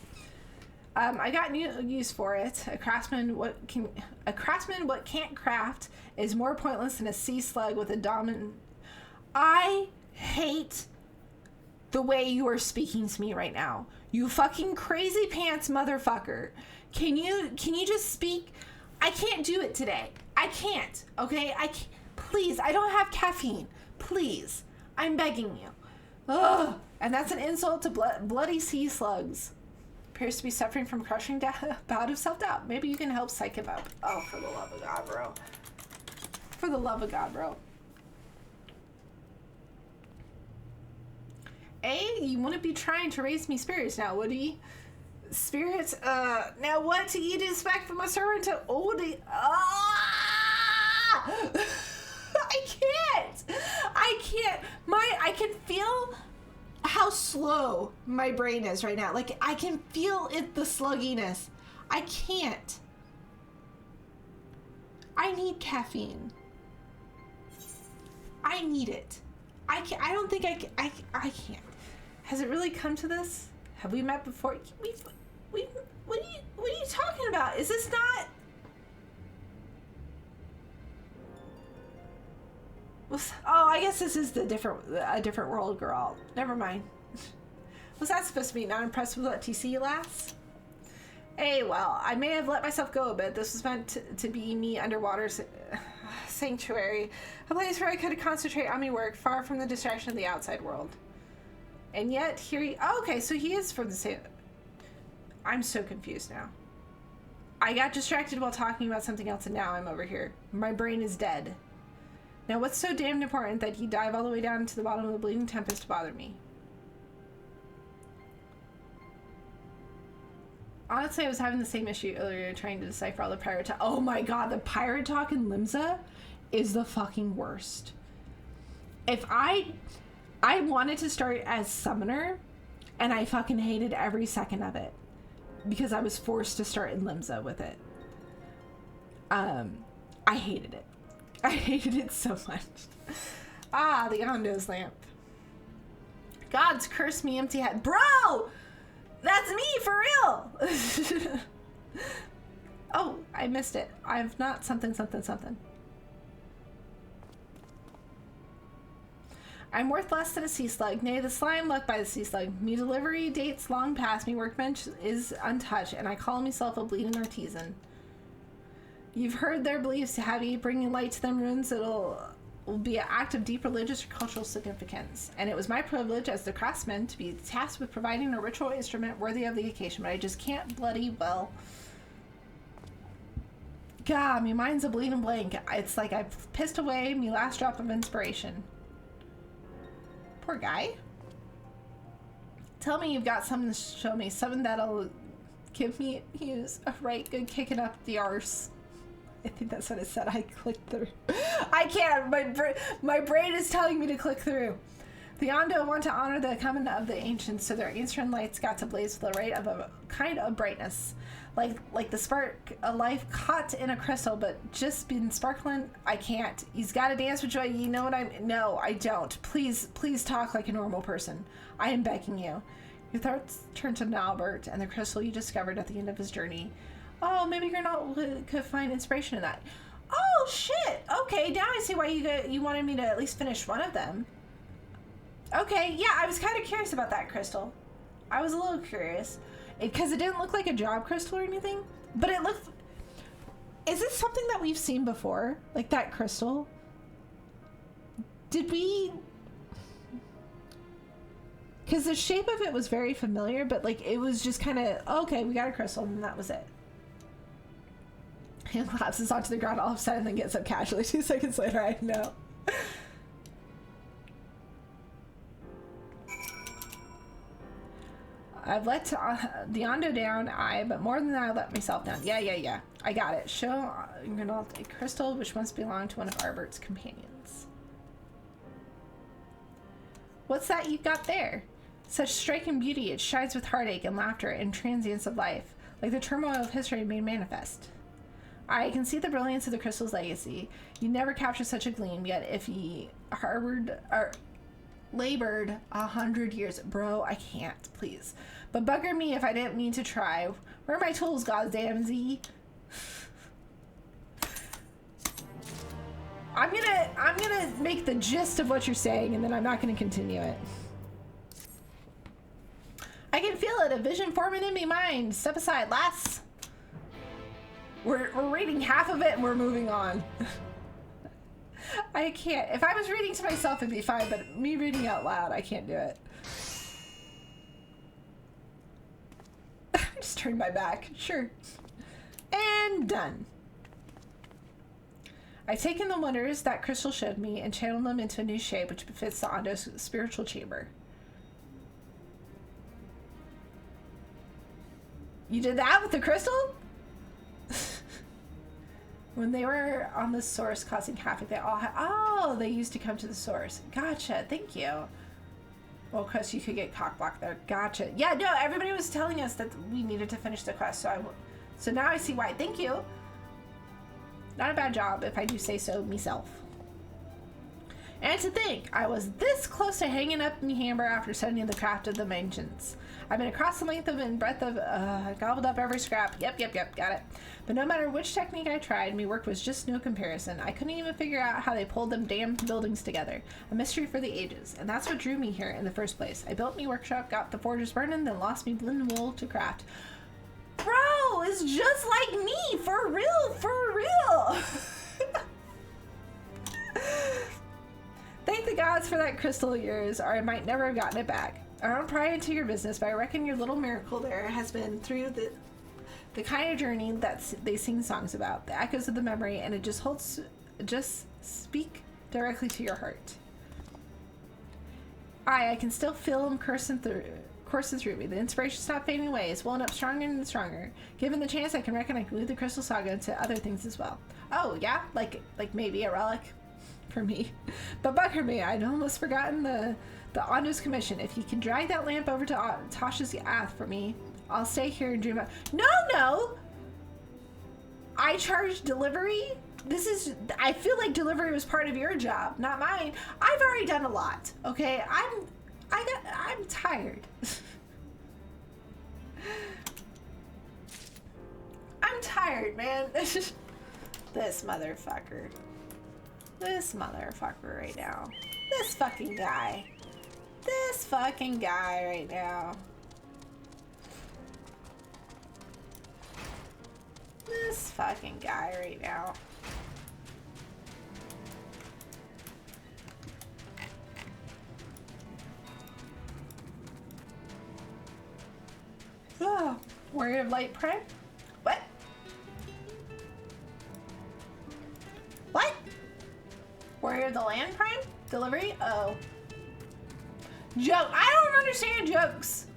I got new use for it. A craftsman what can't craft is more pointless than a sea slug with a dominant. I hate the way you are speaking to me right now. You fucking crazy pants motherfucker. Can you just speak? I can't do it today. I can't. Okay? Please, I don't have caffeine. Please. I'm begging you. Ugh. And that's an insult to bloody sea slugs. Appears to be suffering from crushing bout of self-doubt. Maybe you can help psych him up. Oh, for the love of God, bro. For the love of God, bro. You wouldn't be trying to raise me spirits now, would he? Spirits, now what do you expect from a servant to Odie? I can't. I can feel how slow my brain is right now. Like, I can feel it, the slugginess. I can't. I need caffeine. I need it. I don't think I can't. Has it really come to this? Have we met before? What are you talking about? Is this not? Oh, I guess this is a different world, girl. Never mind. Was that supposed to be not impressed with what TC lasts? Hey, well, I may have let myself go a bit. This was meant to be me underwater sanctuary, a place where I could concentrate on my work, far from the distraction of the outside world. And yet, here he... Oh, okay, so he is from the same... I'm so confused now. I got distracted while talking about something else, and now I'm over here. My brain is dead. Now, what's so damned important that he dive all the way down to the bottom of the bleeding tempest to bother me? Honestly, I was having the same issue earlier trying to decipher all the pirate talk. Oh my god, the pirate talk in Limsa is the fucking worst. If I wanted to start as summoner, and I fucking hated every second of it because I was forced to start in Limsa with it. I hated it. I hated it so much. Ah, the Ondo's lamp. God's curse me, empty head. Bro! That's me, for real! Oh, I missed it. I've not something. I'm worth less than a sea slug. Nay, the slime left by the sea slug. Me delivery dates long past. Me workbench is untouched, and I call myself a bleeding artisan. You've heard their beliefs. Have you bringing light to them runes? Will be an act of deep religious or cultural significance. And it was my privilege as the craftsman to be tasked with providing a ritual instrument worthy of the occasion, but I just can't bloody well. God, me mind's a bleeding blank. It's like I've pissed away me last drop of inspiration. Poor guy. Tell me you've got something to show me. Something that'll give me a right good kicking up the arse. I think that's what it said. I clicked through. I can't. My brain is telling me to click through. The Ondo want to honor the coming of the ancients, so their ancient lights got to blaze with a rate of a kind of brightness. Like the spark of life caught in a crystal, but just been sparkling. I can't. He's got to dance with joy. You know what I'm... No, I don't. Please talk like a normal person. I am begging you. Your thoughts turn to Albert and the crystal you discovered at the end of his journey. Oh, maybe Gernalt could find inspiration in that. Oh, shit! Okay, now I see why you wanted me to at least finish one of them. Okay, yeah, I was kind of curious about that crystal. I was a little curious. Because it didn't look like a job crystal or anything. But it looked... Is this something that we've seen before? Like that crystal? Did we... Because the shape of it was very familiar, but like it was just kind of, okay, we got a crystal, and that was it. Hand collapses onto the ground all of a sudden and then gets up casually 2 seconds later. I know. I've let the Ondo down, but more than that, I let myself down. Yeah. I got it. Show Gernalt a crystal which once belonged to one of Arbert's companions. What's that you got there? Such striking beauty, it shines with heartache and laughter and transience of life, like the turmoil of history made manifest. I can see the brilliance of the crystal's legacy. You never captured such a gleam, yet if ye labored 100 years. Bro, I can't, please. But bugger me if I didn't mean to try. Where are my tools, goddamn Z? I'm gonna make the gist of what you're saying, and then I'm not gonna continue it. I can feel it, a vision forming in me mind. Step aside, lass. We're reading half of it and we're moving on. I can't. If I was reading to myself, it'd be fine, but me reading out loud, I can't do it. I just turned my back. Sure. And done. I've taken the wonders that crystal showed me and channeled them into a new shape which befits the Ondo's spiritual chamber. You did that with the crystal? When they were on the source causing havoc, they all had... Oh, they used to come to the source. Gotcha. Thank you. Well, Chris, you could get cockblocked there. Gotcha. Yeah, no, everybody was telling us that we needed to finish the quest, so now I see why. Thank you. Not a bad job, if I do say so myself. And to think, I was this close to hanging up me hammer after studying the craft of the mansions. I've been across the length of and breadth of, gobbled up every scrap. Yep, got it. But no matter which technique I tried, me work was just no comparison. I couldn't even figure out how they pulled them damn buildings together. A mystery for the ages. And that's what drew me here in the first place. I built me workshop, got the forges burning, then lost me blinn wool to craft. Bro, it's just like me, for real. Thank the gods for that crystal of yours, or I might never have gotten it back. I don't pry into your business, but I reckon your little miracle there has been through the kind of journey that they sing songs about, the echoes of the memory, and it just speak directly to your heart. I can still feel them coursing through me. The inspiration's not fading away. It's welling up stronger and stronger. Given the chance, I reckon I can move the Crystal Saga into other things as well. Oh, yeah? Like maybe a relic for me. But bugger me, I'd almost forgotten the Ondo's commission. If you can drag that lamp over to Tasha's Ath for me, I'll stay here and dream about... No! I charge delivery? I feel like delivery was part of your job, not mine. I've already done a lot, okay? I'm tired. I'm tired, man. This motherfucker. This motherfucker right now. This fucking guy. This fucking guy right now. This fucking guy right now. Oh, Warrior of Light Prime? What? What? Warrior of the Land Prime? Delivery? Oh. Joke. I don't understand jokes.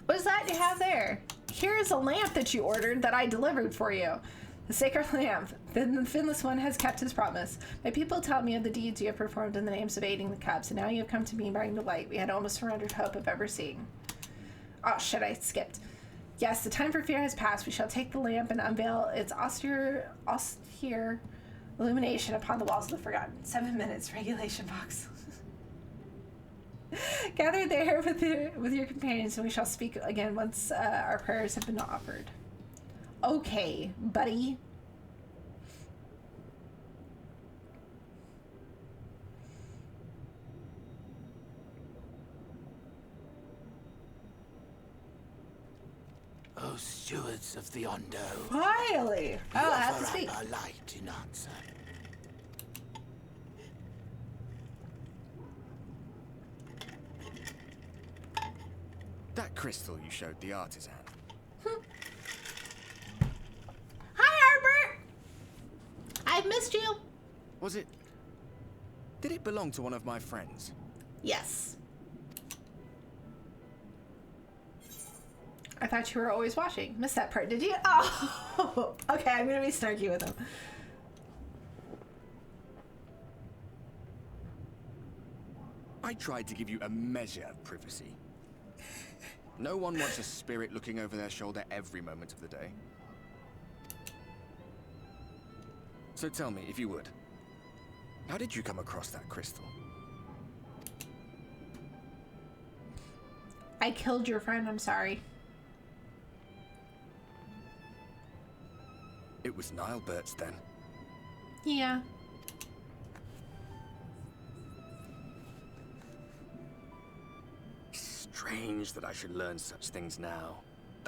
What is that you have there? Here is a lamp that you ordered that I delivered for you. The sacred lamp. Then the finless one has kept his promise. My people tell me of the deeds you have performed in the names of aiding the cubs, and now you have come to me bearing the light we had almost surrendered hope of ever seeing. Oh shit, I skipped. Yes, the time for fear has passed. We shall take the lamp and unveil its austere illumination upon the walls of the forgotten. 7 minutes, regulation box. Gather there with your companions, and we shall speak again once our prayers have been offered. Okay, buddy. O stewards of the Ondo, Finally! Oh, I have to speak. our light in answer. That crystal you showed the artisan. Hi, Albert! I've missed you. Was it... Did it belong to one of my friends? Yes. I thought you were always watching. Missed that part, did you? Oh, okay, I'm gonna be snarky with him. I tried to give you a measure of privacy. No one wants a spirit looking over their shoulder every moment of the day. So tell me, if you would, how did you come across that crystal? I killed your friend, I'm sorry. It was Nilebert's then. Yeah. Strange that I should learn such things now,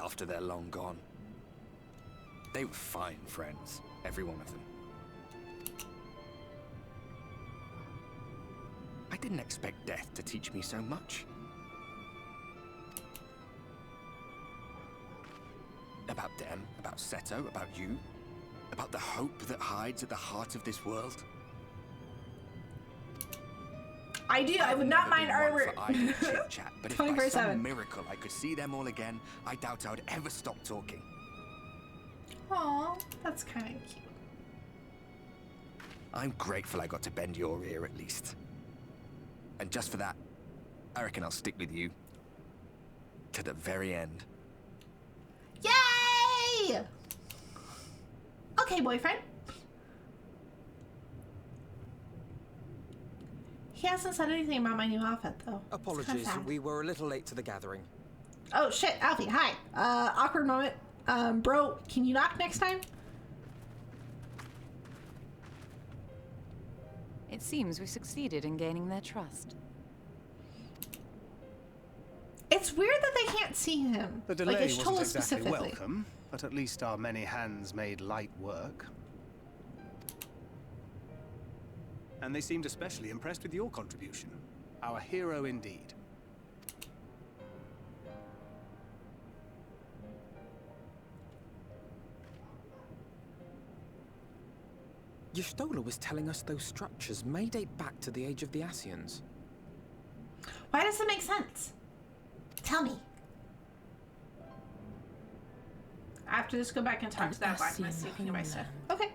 after they're long gone. They were fine friends, every one of them. I didn't expect death to teach me so much. About them, about Seto, about you, about the hope that hides at the heart of this world. I do. I would not mind Arbor. Chit-chat, but if by 24/7. some miracle I could see them all again, I doubt I would ever stop talking. Aw, that's kind of cute. I'm grateful I got to bend your ear at least. And just for that, I reckon I'll stick with you to the very end. Yay! Okay, boyfriend. He hasn't said anything about my new outfit, though. Apologies, we were a little late to the gathering. Oh, shit, Alfie, hi. Awkward moment. Bro, can you knock next time? It seems we succeeded in gaining their trust. It's weird that they can't see him. The delay like, it's told wasn't us exactly specifically. welcome, but at least our many hands made light work. And they seemed especially impressed with your contribution. Our hero indeed. Y'shtola was telling us those structures may date back to the age of the Ascians. Why does it make sense? Tell me. After this, go back and talk to that blacksmith so you can get my stuff. Okay.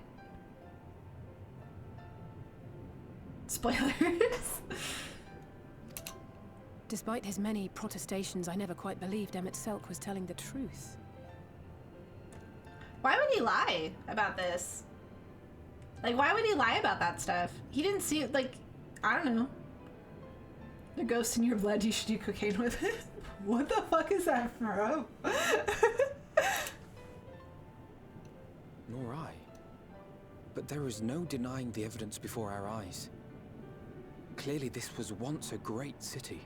Spoilers. Despite his many protestations, I never quite believed Emmett Selk was telling the truth. Why would he lie about this? Like, why would he lie about that stuff? He didn't see it, like, I don't know. The ghost in your blood, you should do cocaine with it. What the fuck is that from? Nor I. But there is no denying the evidence before our eyes. Clearly this was once a great city.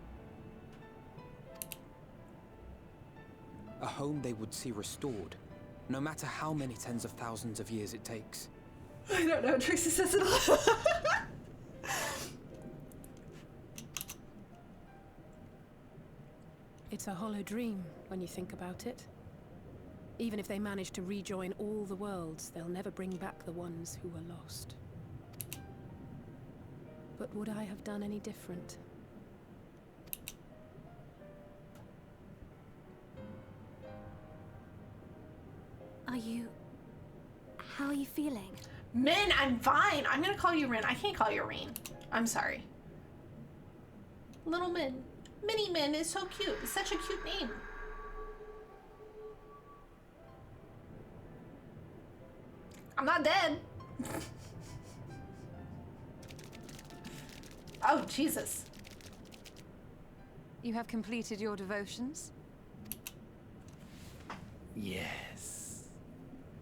A home they would see restored, no matter how many tens of thousands of years it takes. I don't know, Trixie says it all. It's a hollow dream when you think about it. Even if they manage to rejoin all the worlds, they'll never bring back the ones who were lost. But would I have done any different? Are you How are you feeling? Min, I'm fine. I'm gonna call you Rin. I can't call you Rain. I'm sorry. Little Min. Mini Min is so cute. It's such a cute name. I'm not dead. Oh, Jesus. You have completed your devotions? Yes.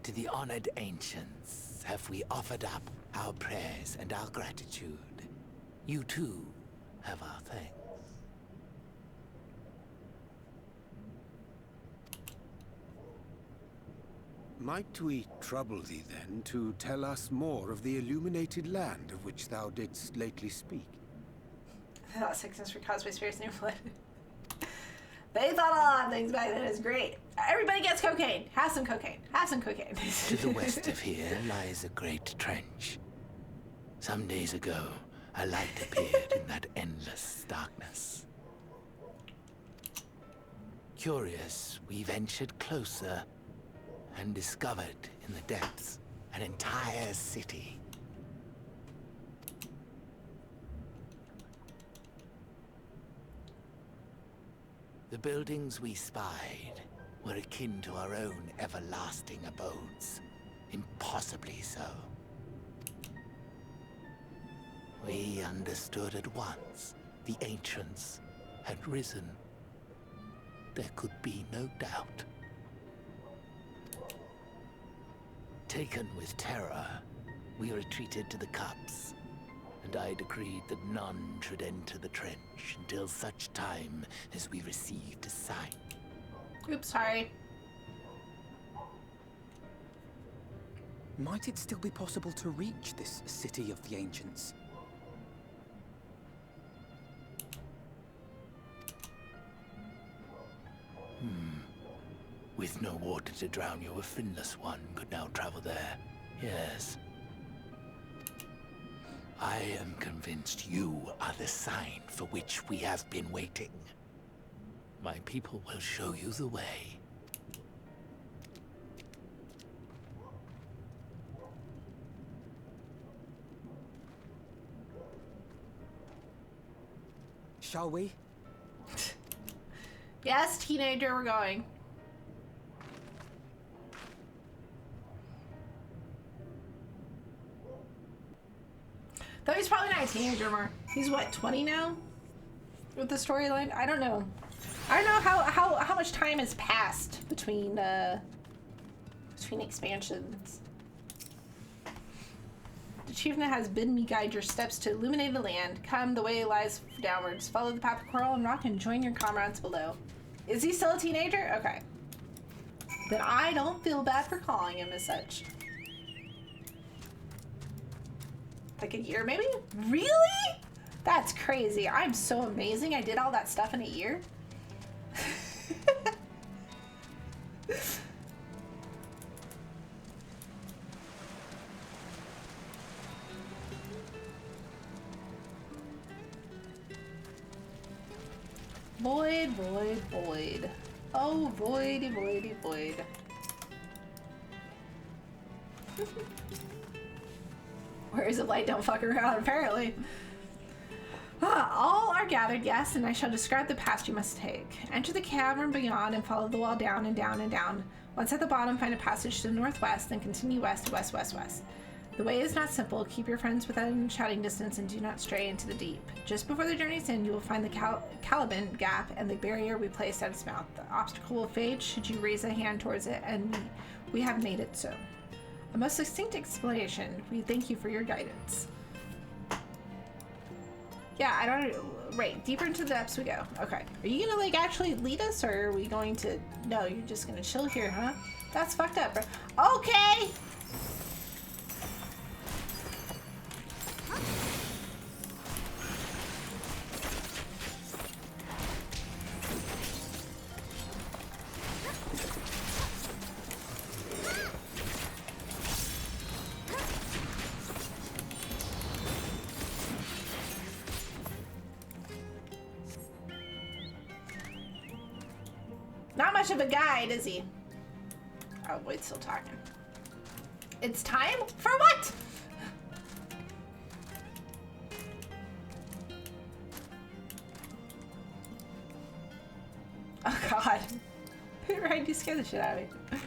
To the honored ancients have we offered up our prayers and our gratitude. You too have our thanks. Might we trouble thee then to tell us more of the illuminated land of which thou didst lately speak? That sickness for caused by spirits near flood. They thought a lot of things back then. It's great. Everybody gets cocaine. Have some cocaine. Have some cocaine. To the west of here lies a great trench. Some days ago, a light appeared in that endless darkness. Curious, we ventured closer and discovered in the depths an entire city. The buildings we spied were akin to our own everlasting abodes, impossibly so. We understood at once the ancients had risen. There could be no doubt. Taken with terror, we retreated to the cups, and I decreed that none should enter the trench until such time as we received a sign. Oops, sorry. Might it still be possible to reach this city of the ancients? With no water to drown you, a finless one could now travel there. Yes. I am convinced you are the sign for which we have been waiting. My people will show you the way. Shall we? Yes, teenager, we're going. Though he's probably not a teenager anymore. He's what, 20 now? With the storyline? I don't know. I don't know how much time has passed between expansions. The achievement has bidden me guide your steps to illuminate the land. Come, the way lies downwards. Follow the path of coral and rock and join your comrades below. Is he still a teenager? Okay. Then I don't feel bad for calling him as such. Like a year, maybe? Really? That's crazy. I'm so amazing. I did all that stuff in a year. Void, void, void. Oh, voidy, voidy, void. Whereas of light don't fuck around, apparently. All are gathered, yes, and I shall describe the path you must take. Enter the cavern beyond and follow the wall down and down and down. Once at the bottom, find a passage to the northwest, then continue west, west, west, west. The way is not simple. Keep your friends within shouting distance and do not stray into the deep. Just before the journey's end, you will find the Caliban gap and the barrier we placed at its mouth. The obstacle will fade should you raise a hand towards it, and we have made it so. A most succinct explanation. We thank you for your guidance. Yeah, I don't... Right, deeper into the depths we go. Okay. Are you gonna, like, actually lead us, or are we going to... No, you're just gonna chill here, huh? That's fucked up, bro. Okay! Not much of a guide, is he? Oh, Void's still talking. It's time for what? Oh god. Right, you scared the shit out of me.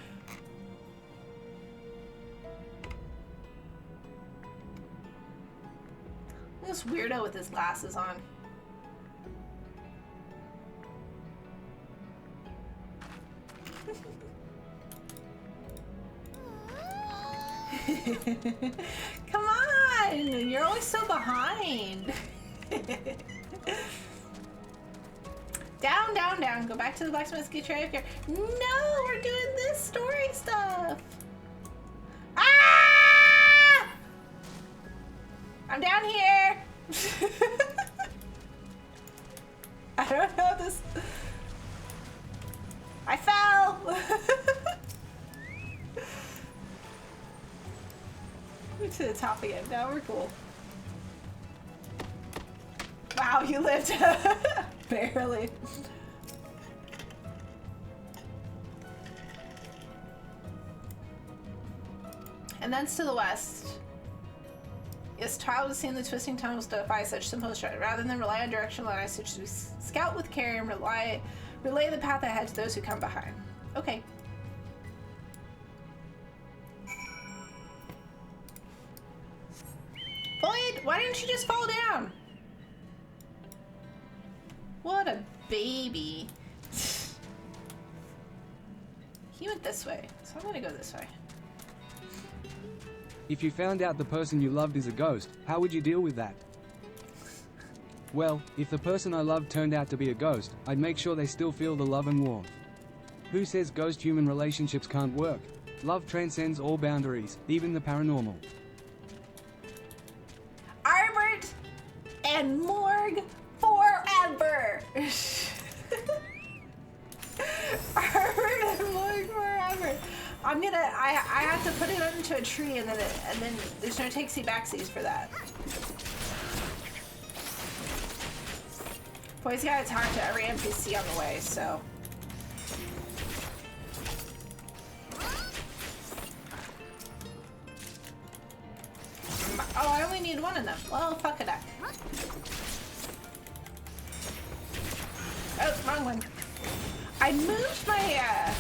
This weirdo with his glasses on. Come on! You're always so behind. Down, down, down. Go back to the blacksmith's get your here. No, we're doing this story stuff. Ah! I'm down here. I don't know this. I fell. We're to the top again. Now we're cool. Wow, you lived. Barely. And thence to the west. Yes, child has seen the twisting tunnels defy such simple strategy. Rather than rely on directional eyes, such as we scout with care and relay the path ahead to those who come behind. Okay. Void, why didn't you just fall down? What a baby. He went this way, so I'm gonna go this way. If you found out the person you loved is a ghost, how would you deal with that? Well, if the person I loved turned out to be a ghost, I'd make sure they still feel the love and warmth. Who says ghost-human relationships can't work? Love transcends all boundaries, even the paranormal. Arbert and Morg forever! Arbert and Morg forever! I have to put it into a tree and then there's no takesy backsies for that. Boy's gotta talk to every NPC on the way, so. Oh, I only need one of them. Well, fuck it up. Oh, wrong one. I moved my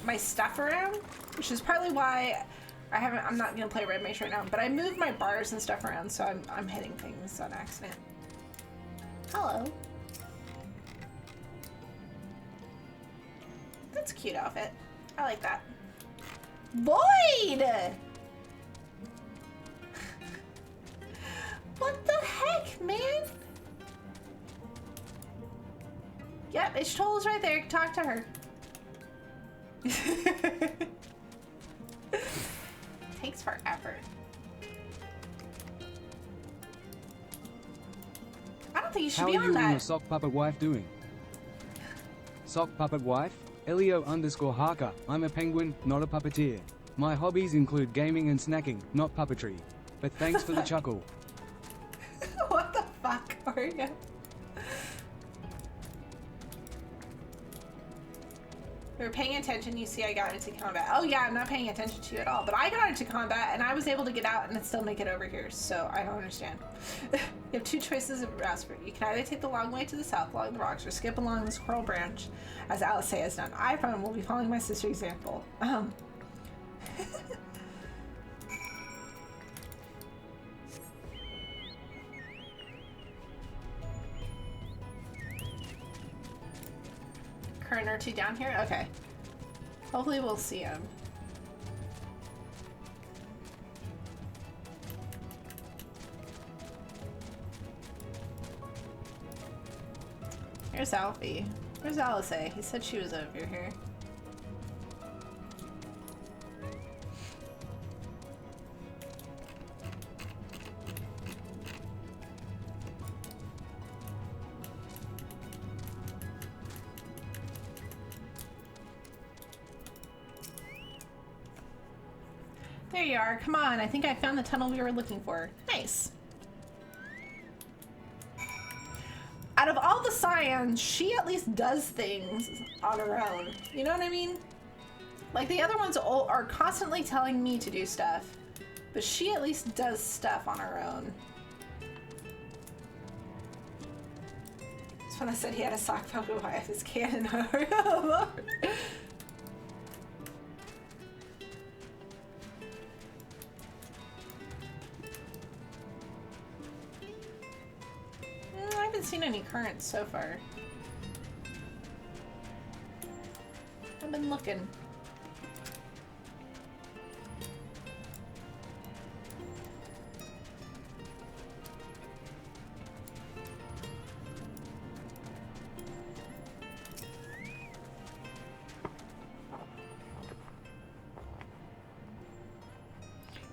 my stuff around, which is partly why I'm not gonna play Red Mage right now, but I moved my bars and stuff around, so I'm hitting things on accident. Hello. That's a cute outfit. I like that. Void! What the heck, man? Yep, Ishtola right there. Talk to her. Takes forever. I don't think you should How be are on you that. and your sock puppet wife doing? Sock puppet wife? Elio_Harker. I'm a penguin, not a puppeteer. My hobbies include gaming and snacking, not puppetry. But thanks for the chuckle. What the fuck are you? We were paying attention, you see I got into combat. Oh yeah, I'm not paying attention to you at all, but I got into combat and I was able to get out and still make it over here, so I don't understand. You have two choices of routes for you. can either take the long way to the south along the rocks or skip along the squirrel branch, as Alice has done. I, for one, will be following my sister's example. Current or two down here? Okay. Hopefully we'll see him. Here's Alfie. Where's Alice? He said she was over here. There you are. Come on. I think I found the tunnel we were looking for. Nice. Out of all the scions, she at least does things on her own. You know what I mean? Like, the other ones are constantly telling me to do stuff, but she at least does stuff on her own. It's when I said he had a sock puppet wife, his cannon. I haven't seen any currents so far. I've been looking.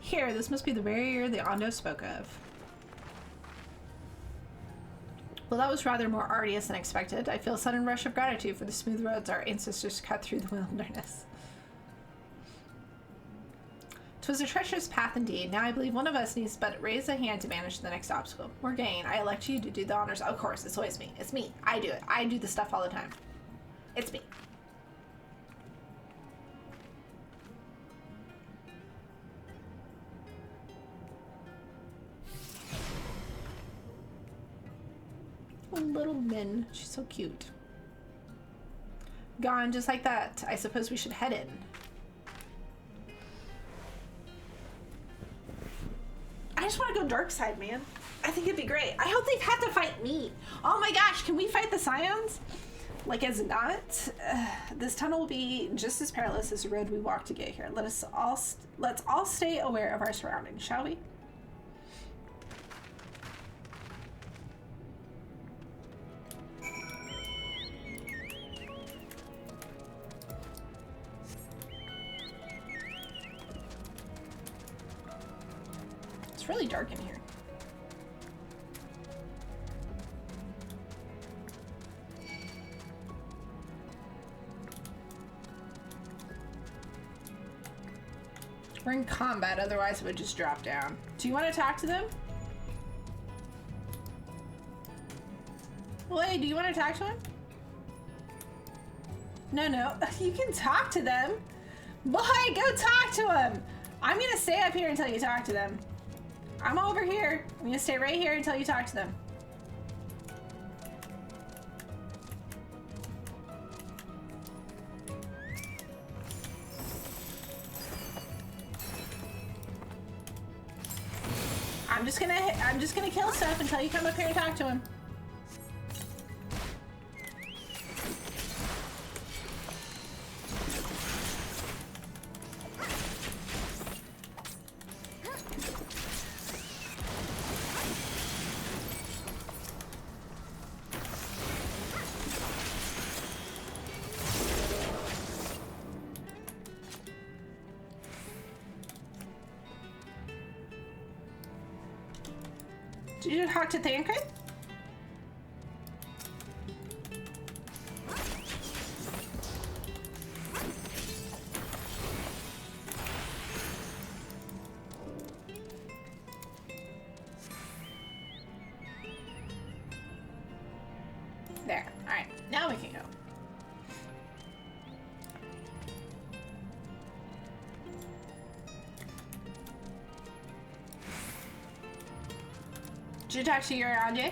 Here, this must be the barrier the Ondo spoke of. Well, that was rather more arduous than expected. I feel a sudden rush of gratitude for the smooth roads our ancestors cut through the wilderness. 'Twas a treacherous path indeed. Now I believe one of us needs but raise a hand to manage the next obstacle. Morgane, I elect you to do the honors. Of course, it's always me. It's me. I do it. I do the stuff all the time. It's me. Little Min. She's so cute. Gone just like that. I suppose we should head in. I just want to go dark side, man. I think it'd be great. I hope they've had to fight me. Oh my gosh, can we fight the Scions? Like as not? This tunnel will be just as perilous as the road we walked to get here. Let's all stay aware of our surroundings, shall we? It's really dark in here. We're in combat, otherwise it would just drop down. Do you want to talk to them? Wait, do you want to talk to him? No. You can talk to them. Boy, go talk to him. I'm gonna stay up here until you talk to them. I'm over here. I'm gonna stay right here until you talk to them. I'm just gonna kill stuff until you come up here and talk to him. Did you talk to Thancred? There. Alright, now we can go. Did you talk to your Anje?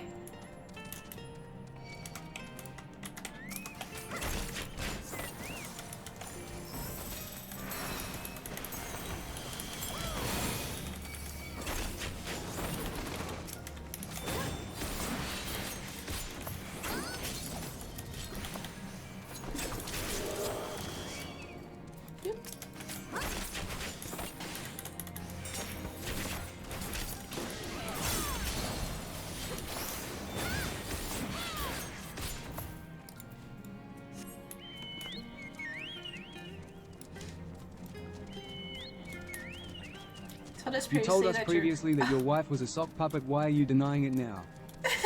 You told us previously that your wife was a sock puppet. Why are you denying it now?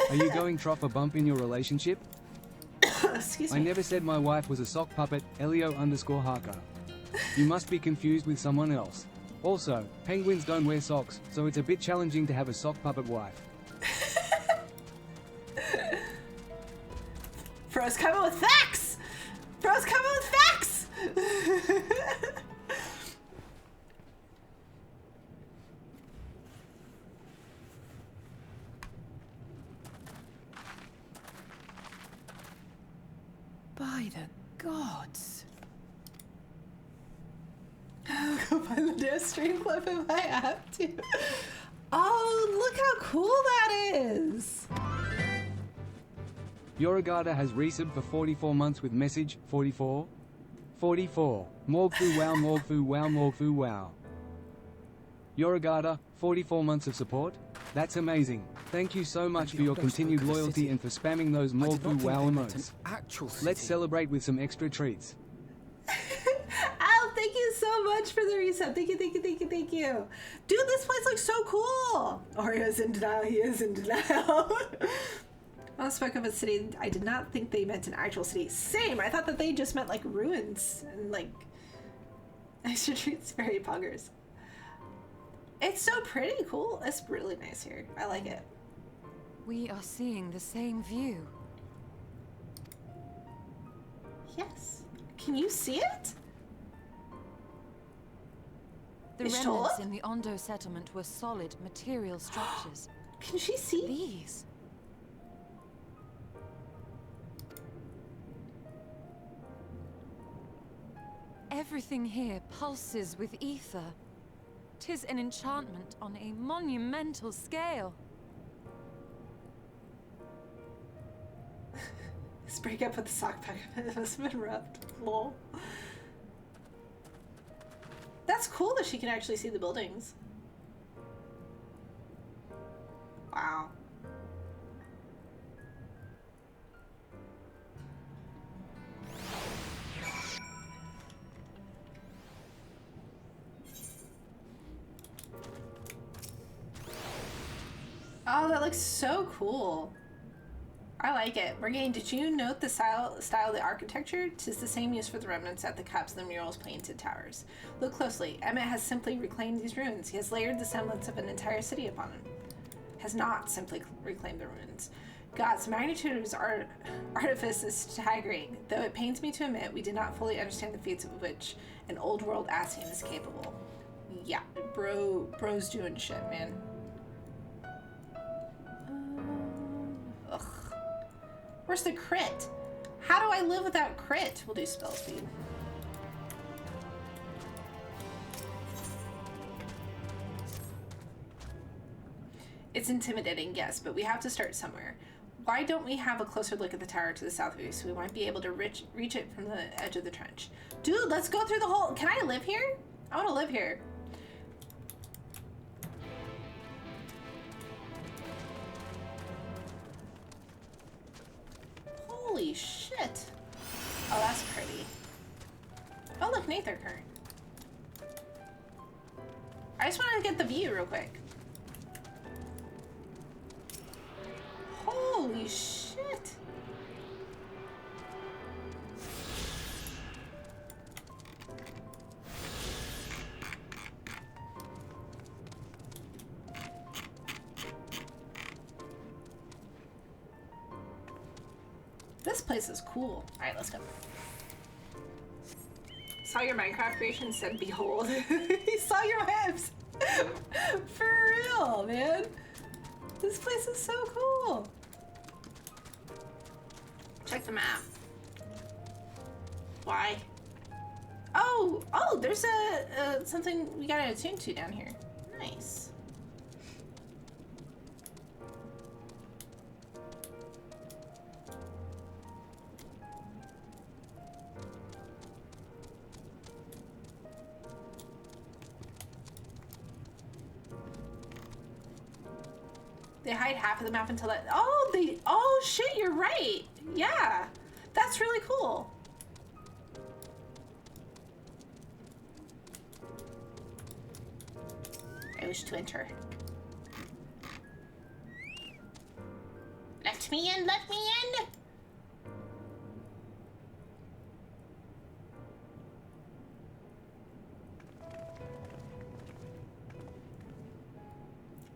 Are you going trough a bump in your relationship? Excuse me. I never said my wife was a sock puppet, Elio_Harker. You must be confused with someone else. Also, penguins don't wear socks, so it's a bit challenging to have a sock puppet wife. Bro's coming with facts! Bro's coming with facts! By the gods. I'll go find the damn stream clip if I have to. Oh, look how cool that is! Yoragata has resubbed for 44 months with message 44. 44. Morgfu wow, Morgfu wow, Morgfu wow. Yoragata, 44 months of support? That's amazing. Thank you so much for your continued loyalty and for spamming those Morgfu wow emotes. Let's celebrate with some extra treats. Al, thank you so much for the resub. Thank you, thank you, thank you, thank you. Dude, this place looks so cool. Orio's in denial. He is in denial. When I spoke of a city, I did not think they meant an actual city. Same. I thought that they just meant like ruins and like extra treats. Very poggers. It's so pretty cool. It's really nice here. I like it. We are seeing the same view. Yes. Can you see it? The remnants in the Ondo settlement were solid material structures. Can she see? These. Everything here pulses with ether. 'Tis an enchantment on a monumental scale. This breakup with the sock pack must have been rough. Lol. That's cool that she can actually see the buildings. Wow. Oh, that looks so cool. I like it. Morgane, did you note the style of the architecture? 'Tis the same used for the remnants at the cups and the murals painted towers. Look closely. Emmett has simply reclaimed these ruins. He has layered the semblance of an entire city upon them. Has not simply reclaimed the ruins. God's magnitude of his artifice is staggering. Though it pains me to admit, we did not fully understand the feats of which an old world Asian is capable. Yeah, bro's doing shit, man. Ugh. Where's the crit? How do I live without crit? We'll do spell speed. It's intimidating, yes, but we have to start somewhere. Why don't we have a closer look at the tower to the south of you so we might be able to reach it from the edge of the trench? Dude, let's go through the whole... Can I live here? I want to live here. Holy shit. Oh, that's pretty. Oh, look, Nathan current. I just want to get the view real quick. Holy shit. This place is cool. Alright, let's go. Saw your Minecraft creation, said behold. He saw your webs. For real, man. This place is so cool. Check the map. Why? Oh, there's something we gotta attune to down here. Nice. They hide half of the map until that. Oh shit, you're right. Yeah, that's really cool. I wish to enter. Let me in, let me in.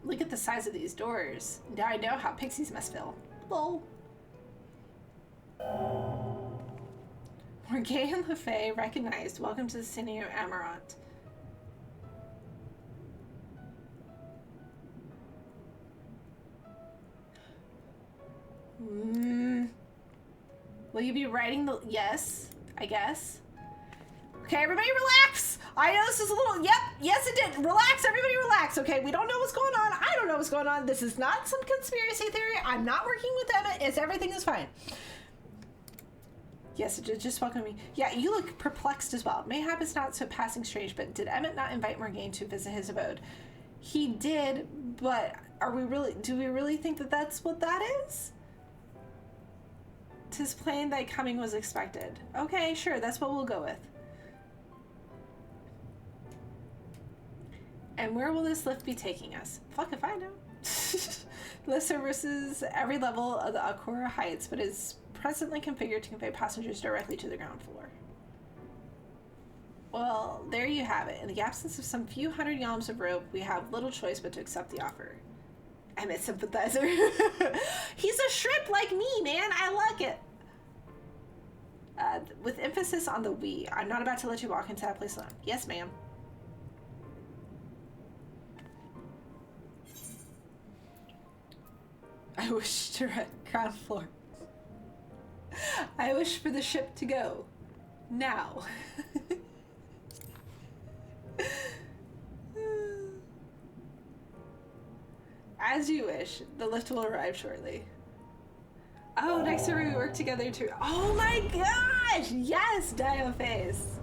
Look at the size of these doors. Now I know how pixies must feel. Lol. Morgane Le Fay recognized. Welcome to the city of Amarant. Will you be writing the... Yes, I guess. Okay, everybody relax. I know this is a little... Yep, yes it did. Relax, everybody relax. Okay, we don't know what's going on. I don't know what's going on. This is not some conspiracy theory. I'm not working with Emmett. Everything is fine. Yes, it did. Just welcome me. Yeah, you look perplexed as well. Mayhap is not so passing strange, but did Emmett not invite Morgane to visit his abode? He did, but are we really... Do we really think that that's what that is? 'Tis plain thy coming was expected. Okay, sure, that's what we'll go with. And where will this lift be taking us? Fuck if I know. Lift services every level of the Akora Heights, but is presently configured to convey passengers directly to the ground floor. Well, there you have it. In the absence of some few hundred yalms of rope, we have little choice but to accept the offer. I'm a sympathizer. He's a shrimp like me, man. I like it. With emphasis on the we. I'm not about to let you walk into that place alone. Yes, ma'am. I wish to ground floor. I wish for the ship to go. Now. As you wish. The lift will arrive shortly. Oh, next time we work together too. Oh my gosh! Yes, Dio Face.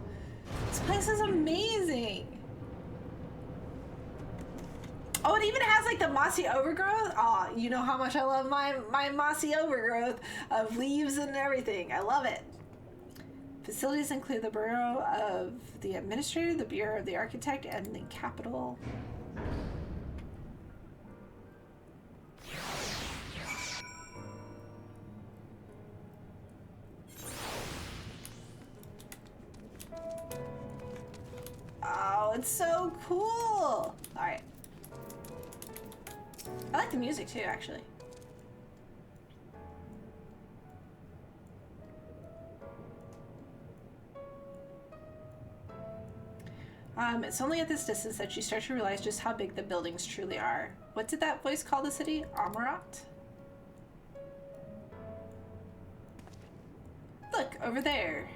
This place is amazing. Oh, it even has like the mossy overgrowth. Oh, you know how much I love my mossy overgrowth of leaves and everything. I love it. Facilities include the Bureau of the Administrator, the Bureau of the Architect, and the Capitol. Oh, it's so cool. All right. I like the music too, actually. It's only at this distance that you start to realize just how big the buildings truly are. What did that voice call the city? Amarat? Look, over there.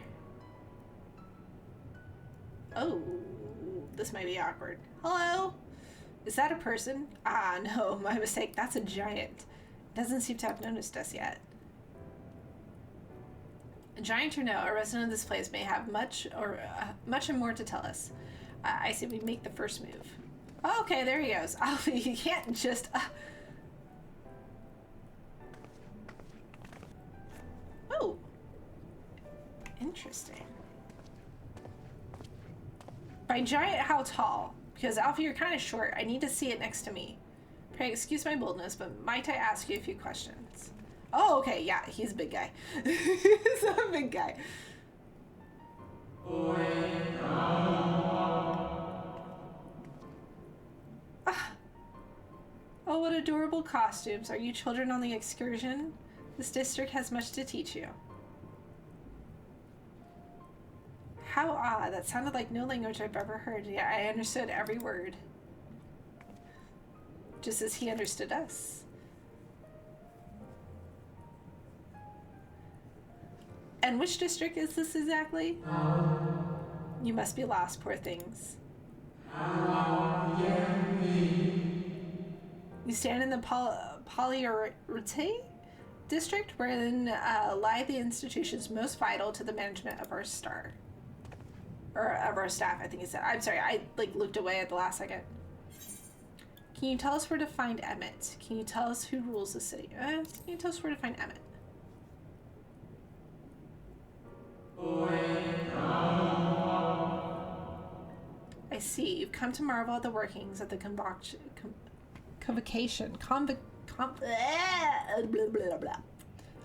Oh, this might be awkward. Hello? Is that a person? Ah, no, my mistake. That's a giant. Doesn't seem to have noticed us yet. A giant or no, a resident of this place may have much and more to tell us. I say we make the first move. Oh, okay, there he goes. Oh, you can't just... Oh. Interesting. By giant, how tall? Because Alpha, you're kind of short. I need to see it next to me. Pray excuse my boldness, but might I ask you a few questions? Oh, okay, yeah, he's a big guy. He's a big guy. Oh, what adorable costumes. Are you children on the excursion? This district has much to teach you. How odd. That sounded like no language I've ever heard. Yeah, I understood every word. Just as he understood us. And which district is this exactly? You must be lost, poor things. You stand in the Polyurite district, wherein lie the institutions most vital to the management of our star. Or of our staff, I think he said. I'm sorry, I looked away at the last second. Can you tell us where to find Emmett? Can you tell us who rules the city? Can you tell us where to find Emmett? I see. You've come to marvel at the workings of the convocation.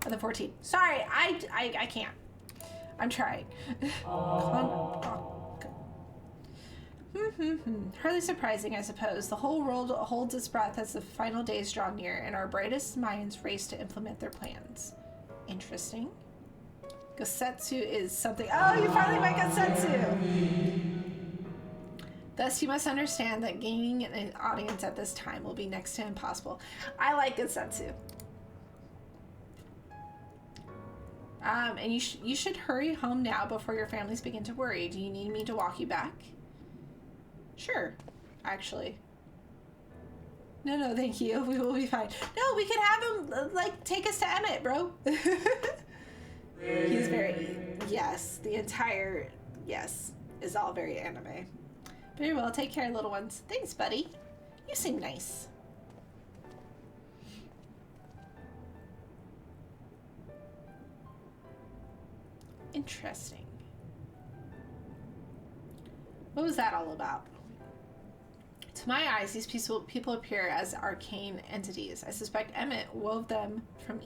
Of the 14. Sorry, I can't. I'm trying. Hardly surprising, I suppose. The whole world holds its breath as the final days draw near, and our brightest minds race to implement their plans. Interesting. Gosetsu is something... Oh, you finally met Gosetsu! Thus, you must understand that gaining an audience at this time will be next to impossible. I like Gosetsu. And you should hurry home now before your families begin to worry. Do you need me to walk you back? Sure, actually. No, thank you. We will be fine. No, we could have him, like, take us to Emmett, bro. He's very, yes, the entire, yes, is all very anime. Very well, take care, little ones. Thanks, buddy. You seem nice. Interesting. What was that all about? To my eyes, these people appear as arcane entities. I suspect Emmett wove them from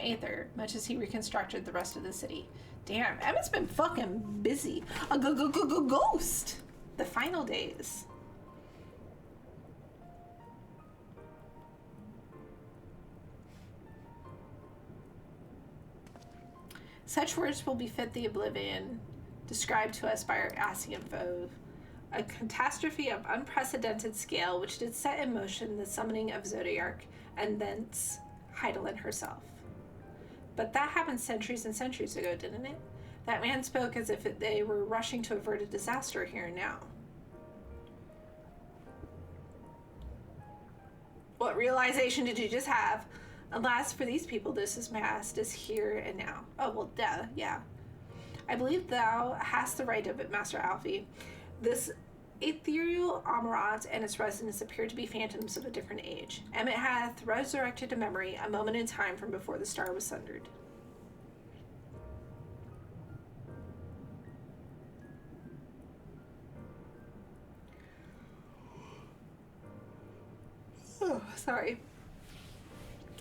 Aether, much as he reconstructed the rest of the city. Damn, Emmett's been fucking busy. A ghost! The final days. Such words will befit the oblivion described to us by our Asian foe. A catastrophe of unprecedented scale which did set in motion the summoning of Zodiark and thence Heidelin herself. But that happened centuries and centuries ago, didn't it? That man spoke as if they were rushing to avert a disaster here and now. What realization did you just have? Alas, for these people, this is past is here and now. Oh, well, duh, yeah. I believe thou hast the right of it, Master Alfie. This ethereal Amarat and its residents appear to be phantoms of a different age. Emmett hath resurrected a memory, a moment in time from before the star was sundered. Oh, sorry.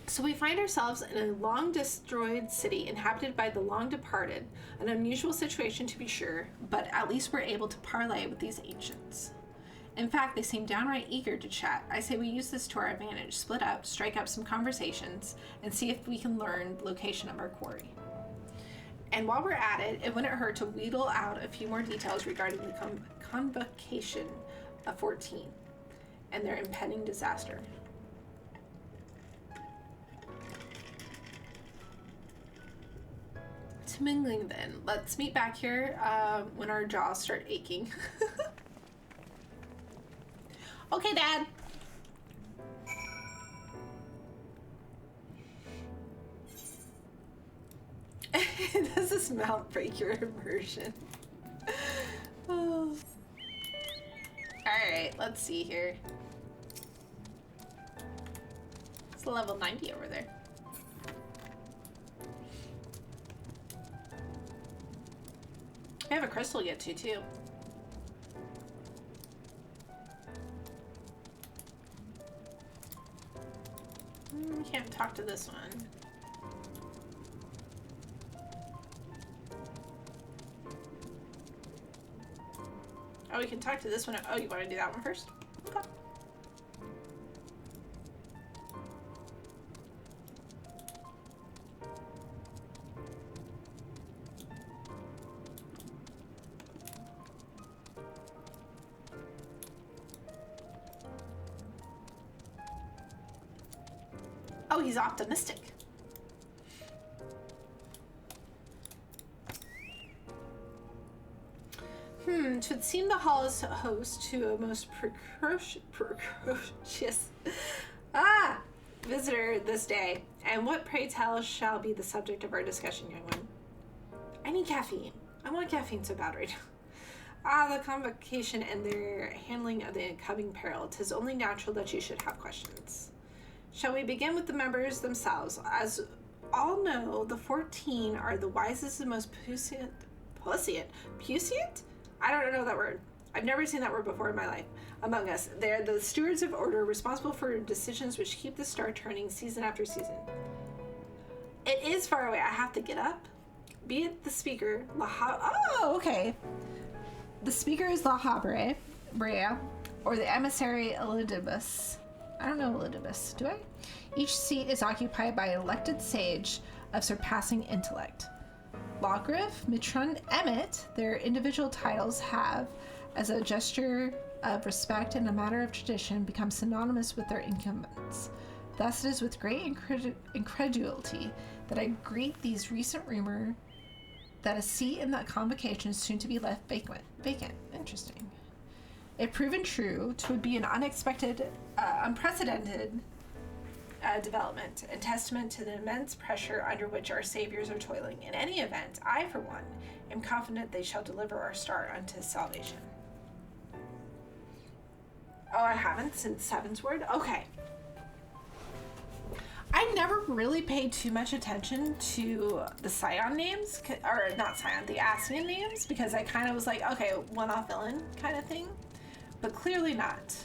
So we find ourselves in a long-destroyed city inhabited by the long-departed, an unusual situation to be sure, but at least we're able to parley with these ancients. In fact, they seem downright eager to chat. I say we use this to our advantage, split up, strike up some conversations, and see if we can learn the location of our quarry. And while we're at it, it wouldn't hurt to wheedle out a few more details regarding the convocation of 14 and their impending disaster. To mingling then. Let's meet back here when our jaws start aching. Okay, Dad. Does this mount break your immersion? Oh. Alright, let's see here. It's a level 90 over there. I have a crystal to get to, too. Can't talk to this one. Oh, we can talk to this one. Oh, you want to do that one first? Okay. Oh, he's optimistic. Should seem the hall is host to a most precocious visitor this day. And what, pray tell, shall be the subject of our discussion, young one? I need caffeine. I want caffeine so bad right now. The convocation and their handling of the incoming peril. 'Tis only natural that you should have questions. Shall we begin with the members themselves? As all know, the 14 are the wisest and most puissant? I don't know that word. I've never seen that word before in my life. Among us, they're the stewards of order, responsible for decisions which keep the star turning season after season. It is far away. I have to get up. Be it the speaker, oh, okay. The speaker is La Habre, Brea, or the emissary Elidibus. I don't know Elidibus, do I? Each seat is occupied by an elected sage of surpassing intellect. Lawgriff, Mitron, Emmett, their individual titles have, as a gesture of respect and a matter of tradition, become synonymous with their incumbents. Thus it is with great incredulity that I greet these recent rumor that a seat in that convocation is soon to be left vacant. Interesting. If proven true, it would be an unexpected, unprecedented development and testament to the immense pressure under which our saviors are toiling. In any event, I, for one, am confident they shall deliver our star unto salvation. Oh, I haven't since Seven's Word? Okay. I never really paid too much attention to the Scion names, or not Scion, the Ascian names, because I kind of was like, okay, one-off villain kind of thing, but clearly not.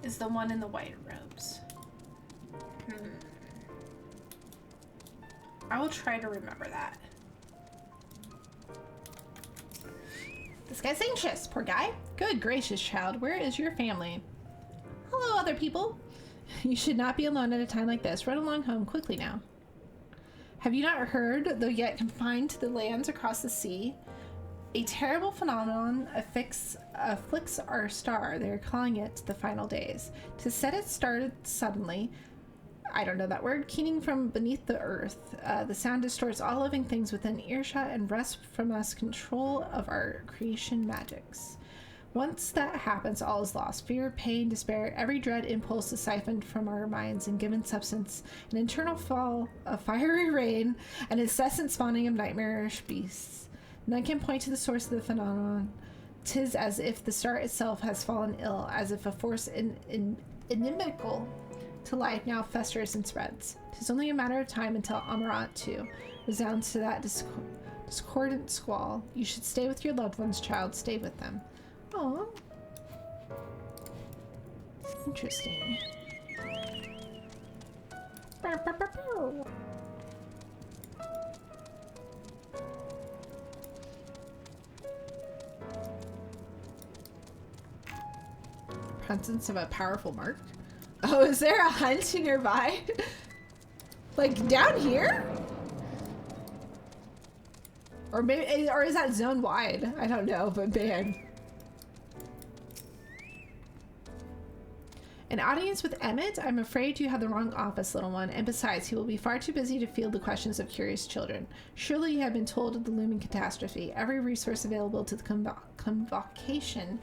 Is the one in the white robes. I will try to remember that. This guy's anxious, poor guy. Good gracious, child, where is your family? Hello, other people. You should not be alone at a time like this. Run along home quickly now. Have you not heard, though yet confined to the lands across the sea, a terrible phenomenon afflicts our star. They are calling it the final days. To set it started suddenly, I don't know that word, keening from beneath the earth. The sound distorts all living things within earshot and wrests from us control of our creation magics. Once that happens, all is lost. Fear, pain, despair, every dread impulse is siphoned from our minds and given substance, an internal fall of fiery rain, an incessant spawning of nightmarish beasts. None can point to the source of the phenomenon. 'Tis as if the star itself has fallen ill, as if a force inimical to life now festers and spreads. 'Tis only a matter of time until Amarant, too, resounds to that discordant squall. You should stay with your loved ones, child. Stay with them. Oh, interesting. Presence of a powerful mark. Oh, is there a hunt nearby? Like down here? Or maybe, or is that zone wide? I don't know, but man. An audience with Emmett? I'm afraid you have the wrong office, little one, and besides, he will be far too busy to field the questions of curious children. Surely you have been told of the looming catastrophe. Every resource available to the convocation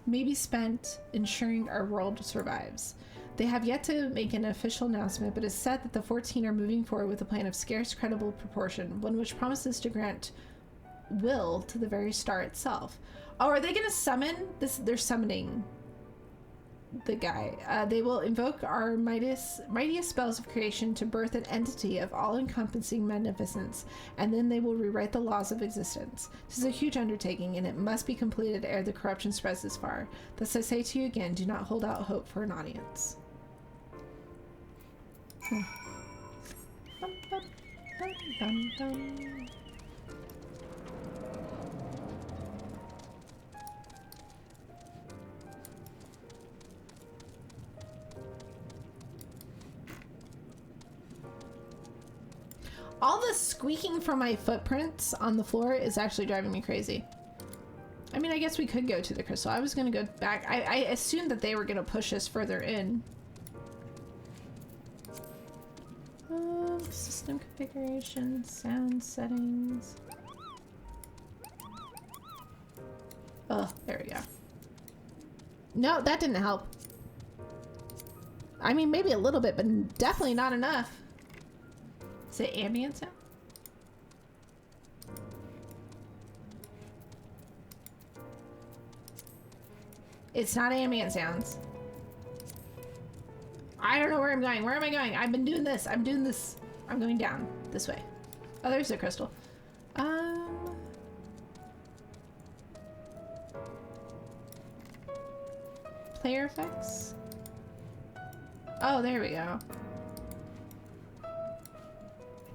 may be spent ensuring our world survives. They have yet to make an official announcement, but it's said that the 14 are moving forward with a plan of scarce credible proportion, one which promises to grant will to the very star itself. Oh, are they going to summon this? They're summoning the guy. They will invoke our mightiest spells of creation to birth an entity of all-encompassing magnificence, and then they will rewrite the laws of existence. This is a huge undertaking, and it must be completed ere the corruption spreads this far. Thus I say to you again, do not hold out hope for an audience. All the squeaking from my footprints on the floor is actually driving me crazy. I mean, I guess we could go to the crystal. I was gonna go back. I assumed that they were gonna push us further in. System configuration, sound settings. Oh, there we go. No, that didn't help. I mean, maybe a little bit, but definitely not enough. Is it ambient sound? It's not ambient sounds. I don't know where I'm going. Where am I going? I've been doing this. I'm doing this. I'm going down this way. Oh, there's the crystal. Player effects. Oh, there we go.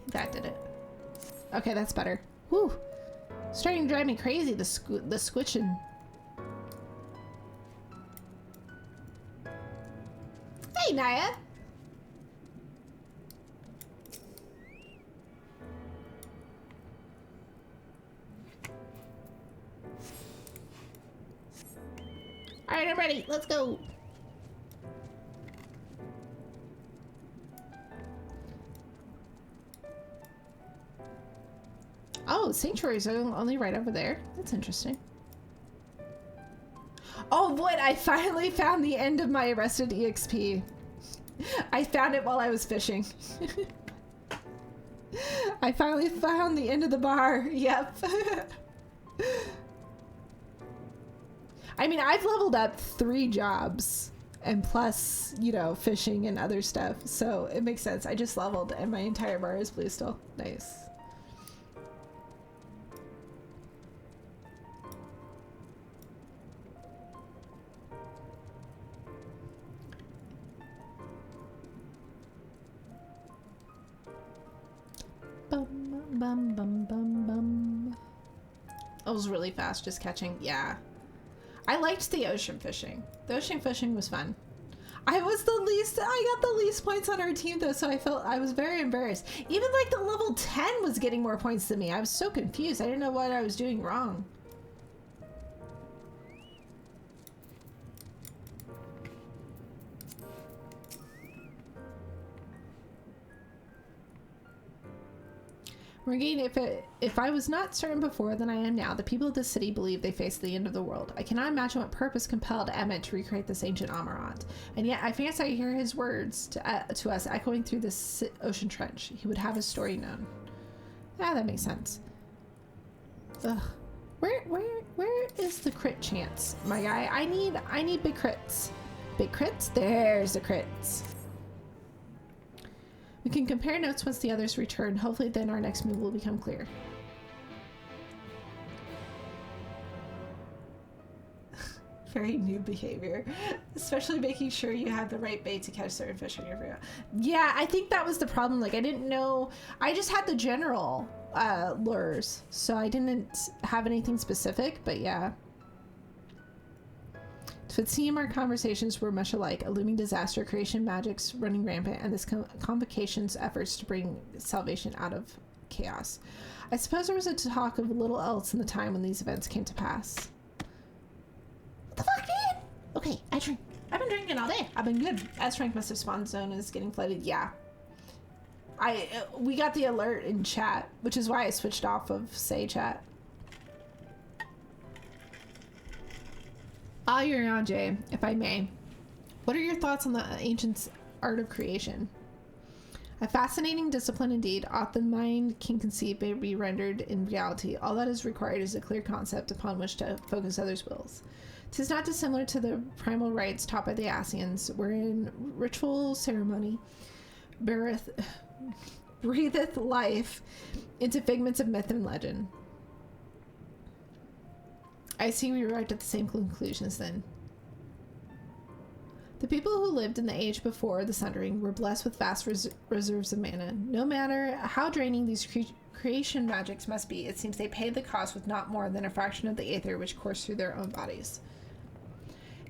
That did it. Okay, that's better. Whew. Starting to drive me crazy, the squitching. Hey, Naya. Alright, I'm ready. Let's go. Oh, Sanctuary's only right over there. That's interesting. Oh, what? I finally found the end of my Arrested EXP. I found it while I was fishing. I finally found the end of the bar. Yep. I mean, I've leveled up 3 jobs and plus, you know, fishing and other stuff. So it makes sense. I just leveled and my entire bar is blue still. Nice. Bum, bum, bum, bum, bum. That was really fast, just catching. Yeah. I liked the ocean fishing. The ocean fishing was fun. I got the least points on our team though, so I was very embarrassed. Even like the level 10 was getting more points than me. I was so confused. I didn't know what I was doing wrong. Morgane, if I was not certain before than I am now, the people of this city believe they face the end of the world. I cannot imagine what purpose compelled Emmett to recreate this ancient Amarant. And yet I fancy I hear his words to us echoing through this ocean trench. He would have his story known. Ah, that makes sense. Ugh. Where is the crit chance, my guy? I need big crits. Big crits? There's the crits. We can compare notes once the others return. Hopefully then our next move will become clear. Very new behavior. Especially making sure you have the right bait to catch certain fish on your video. Yeah, I think that was the problem. Like, I didn't know. I just had the general lures. So I didn't have anything specific, but yeah. It would seem our conversations were much alike. A looming disaster, creation magics running rampant, and this convocation's efforts to bring salvation out of chaos. I suppose there was a talk of little else in the time when these events came to pass. What the fuck, man? Okay, I drink. I've been drinking all day. I've been good. S-rank must have spawn zone is getting flooded. Yeah. We got the alert in chat, which is why I switched off of say chat. Ah, Yuranje, if I may, what are your thoughts on the ancients' art of creation? A fascinating discipline indeed. Aught the mind can conceive may be rendered in reality. All that is required is a clear concept upon which to focus others' wills. 'Tis not dissimilar to the primal rites taught by the Asians, wherein ritual ceremony breatheth life into figments of myth and legend. I see we arrived at the same conclusions then. The people who lived in the age before the Sundering were blessed with vast reserves of mana. No matter how draining these creation magics must be, it seems they paid the cost with not more than a fraction of the aether which coursed through their own bodies.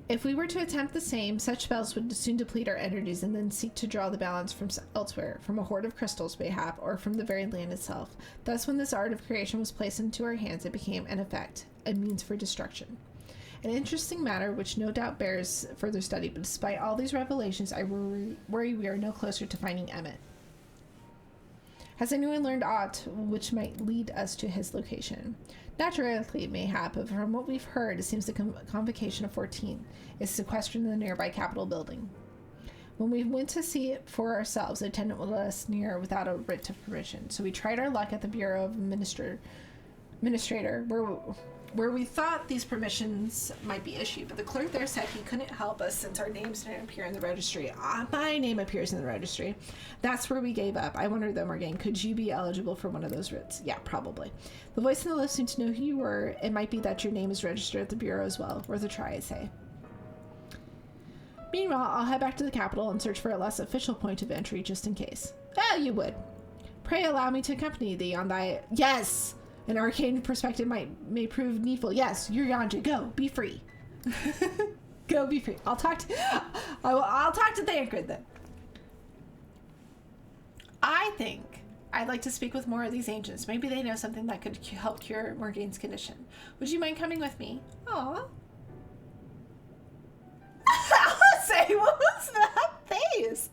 If we were to attempt the same, such spells would soon deplete our energies and then seek to draw the balance from elsewhere, from a hoard of crystals mayhap, or from the very land itself. Thus, when this art of creation was placed into our hands, it became, in effect, a means for destruction. An interesting matter which no doubt bears further study, but despite all these revelations, I worry we are no closer to finding Emmett. Has anyone learned aught which might lead us to his location? Naturally, mayhap, but from what we've heard, it seems the convocation of 14 is sequestered in the nearby Capitol building. When we went to see it for ourselves, the attendant would let us near without a writ of permission, so we tried our luck at the Bureau of Administrator, where we thought these permissions might be issued, but the clerk there said he couldn't help us since our names didn't appear in the registry. My name appears in the registry. That's where we gave up. I wonder though, Morgane, could you be eligible for one of those writs? Yeah, probably. The voice in the lift seemed to know who you were. It might be that your name is registered at the Bureau as well. Worth a try, I say. Meanwhile, I'll head back to the Capitol and search for a less official point of entry just in case. Oh, you would. Pray allow me to accompany thee on thy... Yes! An arcane perspective may prove needful. Yes, Yuranje, go. Be free. Go be free. I'll talk to Thancred then. I think I'd like to speak with more of these ancients. Maybe they know something that could help cure Morgane's condition. Would you mind coming with me? Aw. hilarious.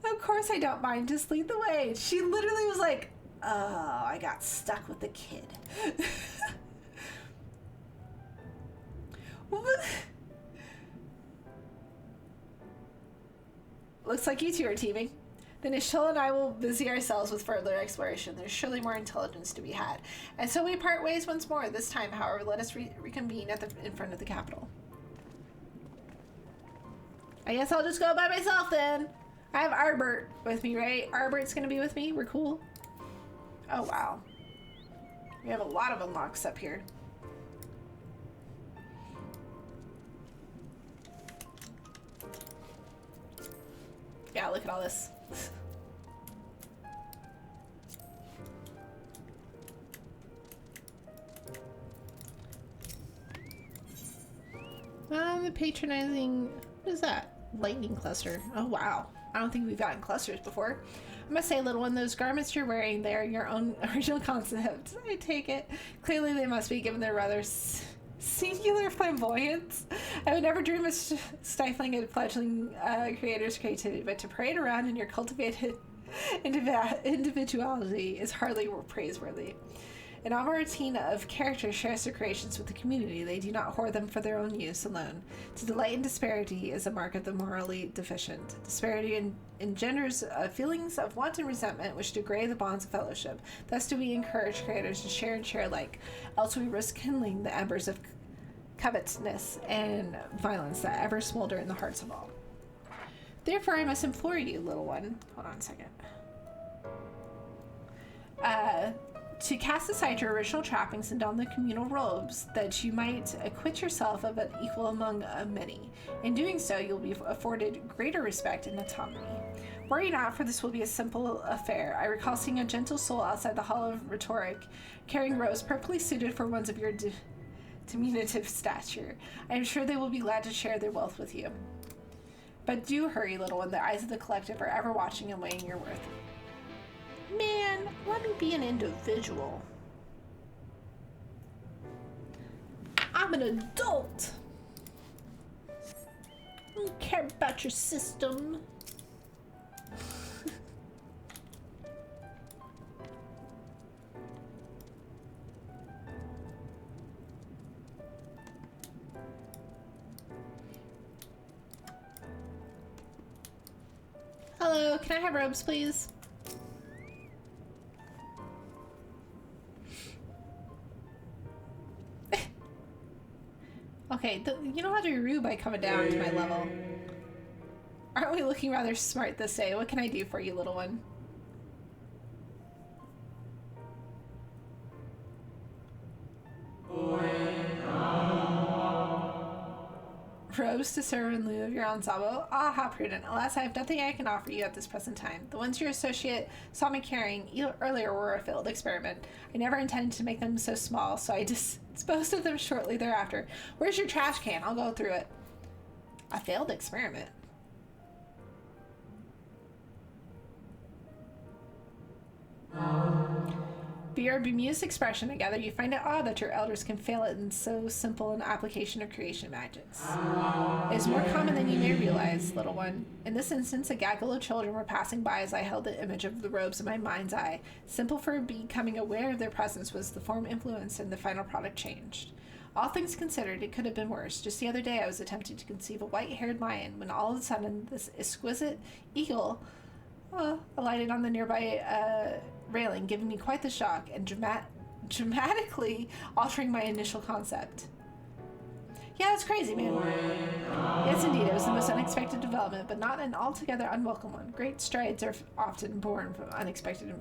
Of course I don't mind. Just lead the way. She literally was like, oh, I got stuck with the kid. Looks like you two are teaming. Then Ishil and I will busy ourselves with further exploration. There's surely more intelligence to be had. And so we part ways once more. This time, however, let us reconvene in front of the capital. I guess I'll just go by myself then. I have Arbert with me, right? Arbert's gonna be with me. We're cool. Oh, wow. We have a lot of unlocks up here. Yeah, look at all this. The patronizing, what is that? Lightning cluster. Oh wow. I don't think we've gotten clusters before. I must say, little one, those garments you're wearing, they are your own original concept. I take it. Clearly they must be, given their rather singular flamboyance. I would never dream of stifling a fledgling creator's creativity, but to parade around in your cultivated individuality is hardly praiseworthy. An routine of characters shares their creations with the community. They do not hoard them for their own use alone. To delight in disparity is a mark of the morally deficient. Disparity engenders feelings of wanton resentment which degrade the bonds of fellowship. Thus do we encourage creators to share and share alike, else we risk kindling the embers of covetousness and violence that ever smolder in the hearts of all. Therefore I must implore you, little one, hold on a second, to cast aside your original trappings and don the communal robes, that you might acquit yourself of an equal among many. In doing so, you'll be afforded greater respect and autonomy. Worry not, for this will be a simple affair. I recall seeing a gentle soul outside the Hall of Rhetoric, carrying robes perfectly suited for ones of your diminutive stature. I am sure they will be glad to share their wealth with you. But do hurry, little one. The eyes of the collective are ever watching and weighing your worth. Man, let me be an individual. I'm an adult. I don't care about your system. Hello, can I have robes, please? Okay, you don't have to be rude by coming down to my level. Aren't we looking rather smart this day? What can I do for you, little one? Robes to serve in lieu of your ensemble? Ah, how prudent. Alas, I have nothing I can offer you at this present time. The ones your associate saw me carrying earlier were a failed experiment. I never intended to make them so small, so I disposed of them shortly thereafter. Where's your trash can? I'll go through it. A failed experiment? By your bemused expression together, you find it odd that your elders can fail in so simple an application of creation magics. It is more common than you may realize, little one. In this instance, a gaggle of children were passing by as I held the image of the robes in my mind's eye. Simple for becoming aware of their presence was the form influenced and the final product changed. All things considered, it could have been worse. Just the other day, I was attempting to conceive a white-haired lion when all of a sudden this exquisite eagle alighted on the nearby railing, giving me quite the shock and dramatically altering my initial concept. Yeah, that's crazy, man. Yes, indeed, it was the most unexpected development, but not an altogether unwelcome one. Great strides are often born from unexpected.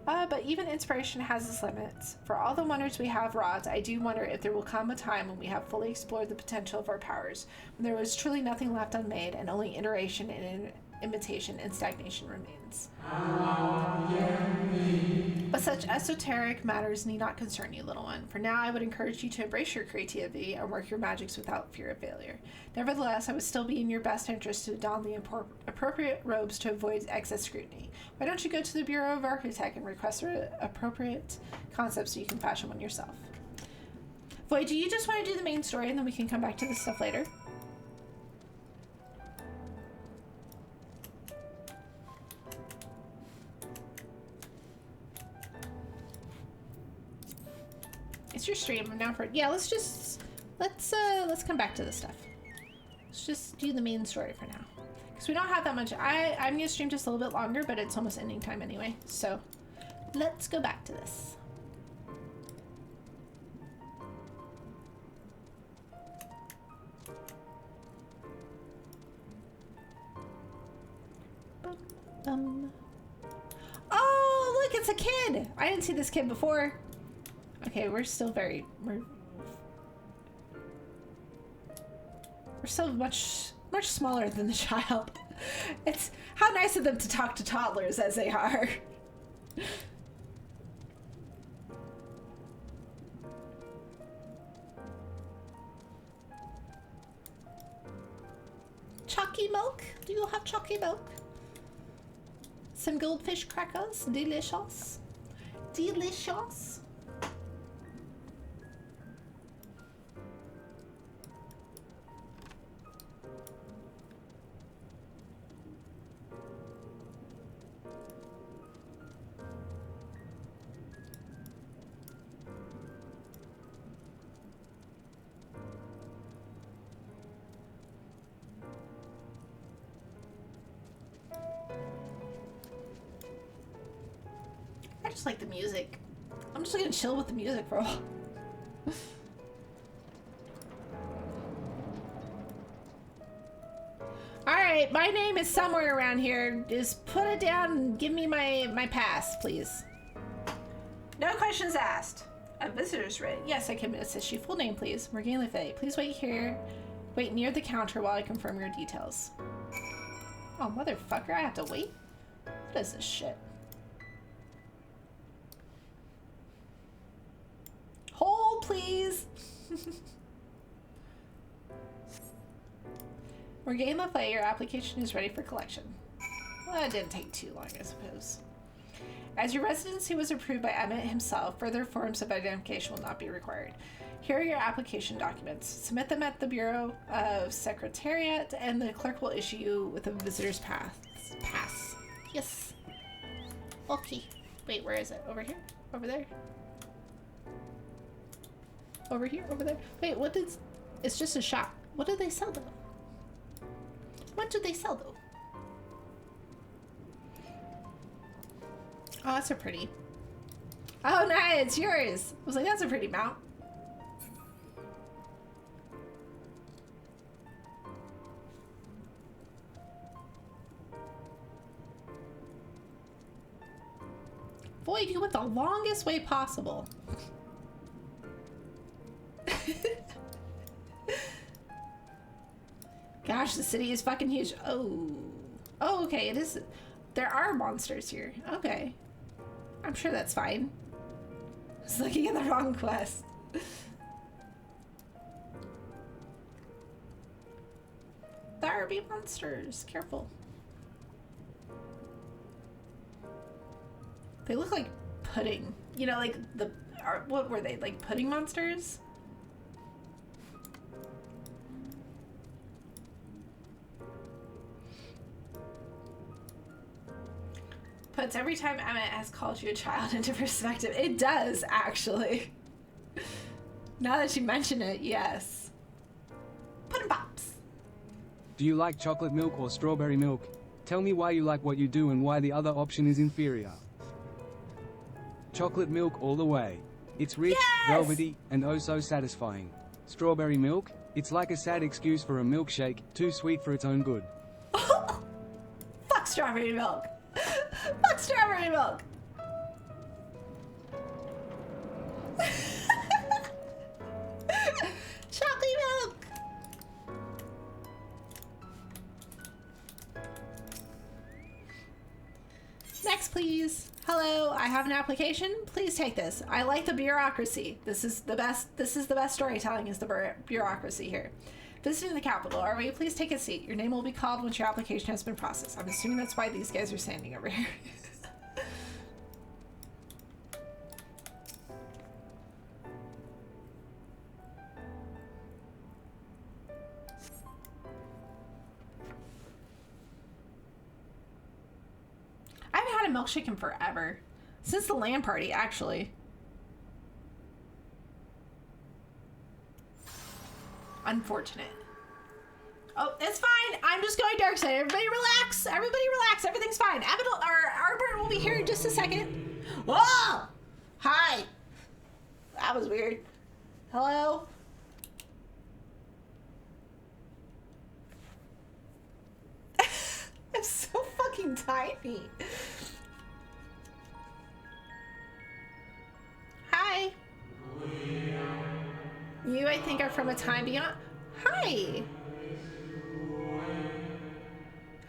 But even inspiration has its limits. For all the wonders we have wrought, I do wonder if there will come a time when we have fully explored the potential of our powers, when there was truly nothing left unmade, and only iteration and imitation and stagnation remains. But such esoteric matters need not concern you, little one. For now, I would encourage you to embrace your creativity and work your magics without fear of failure. Nevertheless, I would still be in your best interest to don the appropriate robes to avoid excess scrutiny. Why don't you go to the Bureau of Architect and request appropriate concepts so you can fashion one yourself? Void, do you just want to do the main story and then we can come back to this stuff later? It's your stream. I'm down for it. Yeah, let's come back to this stuff. Let's just do the main story for now. Because we don't have that much. I'm going to stream just a little bit longer, but it's almost ending time anyway. So let's go back to this. Oh, look, it's a kid. I didn't see this kid before. Okay, we're still much smaller than the child. It's how nice of them to talk to toddlers as they are. Chalky milk? Do you have chalky milk? Some goldfish crackers? Delicious. Delicious. I just like the music. I'm just gonna chill with the music for a while. Alright, my name is somewhere around here. Just put it down and give me my pass, please. No questions asked. A visitor's writ. Yes, I can assist you. Full name, please. Morgfu Lefay. Please wait here. Wait near the counter while I confirm your details. Oh, motherfucker, I have to wait? What is this shit? Hold, please. Morgfu Lefay, your application is ready for collection. Well, it didn't take too long, I suppose. As your residency was approved by Emmett himself, further forms of identification will not be required. Here are your application documents. Submit them at the Bureau of Secretariat, and the clerk will issue you with a visitor's pass. Yes. Okay. Wait, where is it? Over here? Over there? Over here? Over there? Wait, what did... It's just a shop. What do they sell, though? What do they sell, though? Oh, that's a pretty... Oh, nice! It's yours! I was like, that's a pretty mount. Boy, you went the longest way possible. Gosh, the city is fucking huge. Oh. Oh, okay, it is... There are monsters here. Okay. I'm sure that's fine. I was looking at the wrong quest. There be monsters. Careful. They look like pudding. You know, like the... What were they? Like pudding monsters? Puts every time Emmett has called you a child into perspective. It does, actually. Now that you mention it, yes. Pudding pops. Do you like chocolate milk or strawberry milk? Tell me why you like what you do and why the other option is inferior. Chocolate milk all the way. It's rich, yes! Velvety, and oh so satisfying. Strawberry milk? It's like a sad excuse for a milkshake, too sweet for its own good. Fuck strawberry milk. Fuck strawberry milk. Chocolate milk. Next, please. Hello, I have an application. Please take this. I like the bureaucracy. This is the best storytelling is the bureaucracy here. Visiting the capital, are we? Please take a seat. Your name will be called once your application has been processed. I'm assuming that's why these guys are standing over here. I haven't had a milkshake in forever. Since the LAN party, actually. Unfortunate. Oh, it's fine. I'm just going dark side. Everybody relax. Everybody relax. Everything's fine. Arbor will be here in just a second. Oh! Hi. That was weird. Hello? I'm so fucking tiny. Hi. You, I think, are from a time beyond. Hi.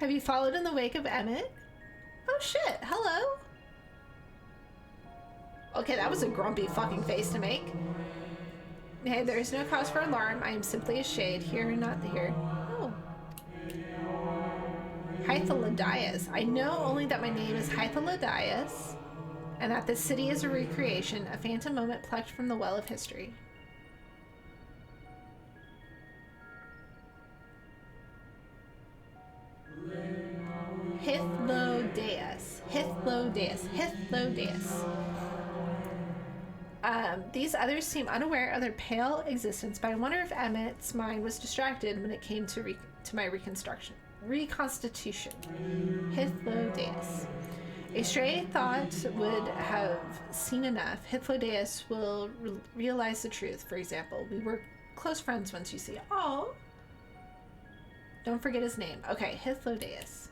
Have you followed in the wake of Emmett? Oh shit, hello. Okay, that was a grumpy fucking face to make. Hey, there is no cause for alarm. I am simply a shade, here and not here. Oh. Hythalodias. I know only that my name is Hythalodias, and that this city is a recreation, a phantom moment plucked from the well of history. Hythlodeus. Hythlodeus. Hythlodeus. These others seem unaware of their pale existence, but I wonder if Emmett's mind was distracted when it came to my reconstitution. Hythlodeus. A stray thought would have seen enough. Hythlodeus will realize the truth. For example, we were close friends once, you see. Oh. Don't forget his name. Okay, Hythlodeus.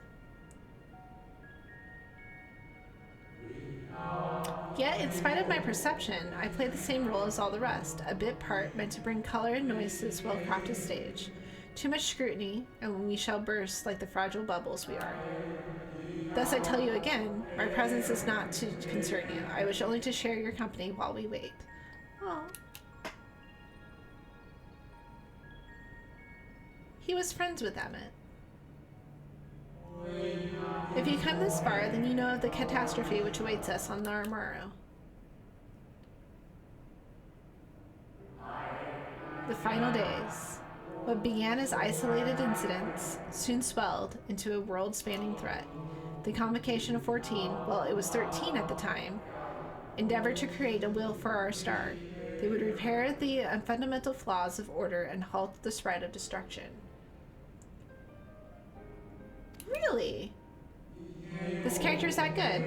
Yet, in spite of my perception, I play the same role as all the rest, a bit part meant to bring color and noise to this well-crafted stage. Too much scrutiny, and we shall burst like the fragile bubbles we are. Thus I tell you again, my presence is not to concern you. I wish only to share your company while we wait. Oh. He was friends with Emmett. If you come this far, then you know of the catastrophe which awaits us on our morrow. The final days. What began as isolated incidents soon swelled into a world-spanning threat. The convocation of 14, well, it was 13 at the time, endeavored to create a will for our star. They would repair the fundamental flaws of order and halt the spread of destruction. Really? This character is that good?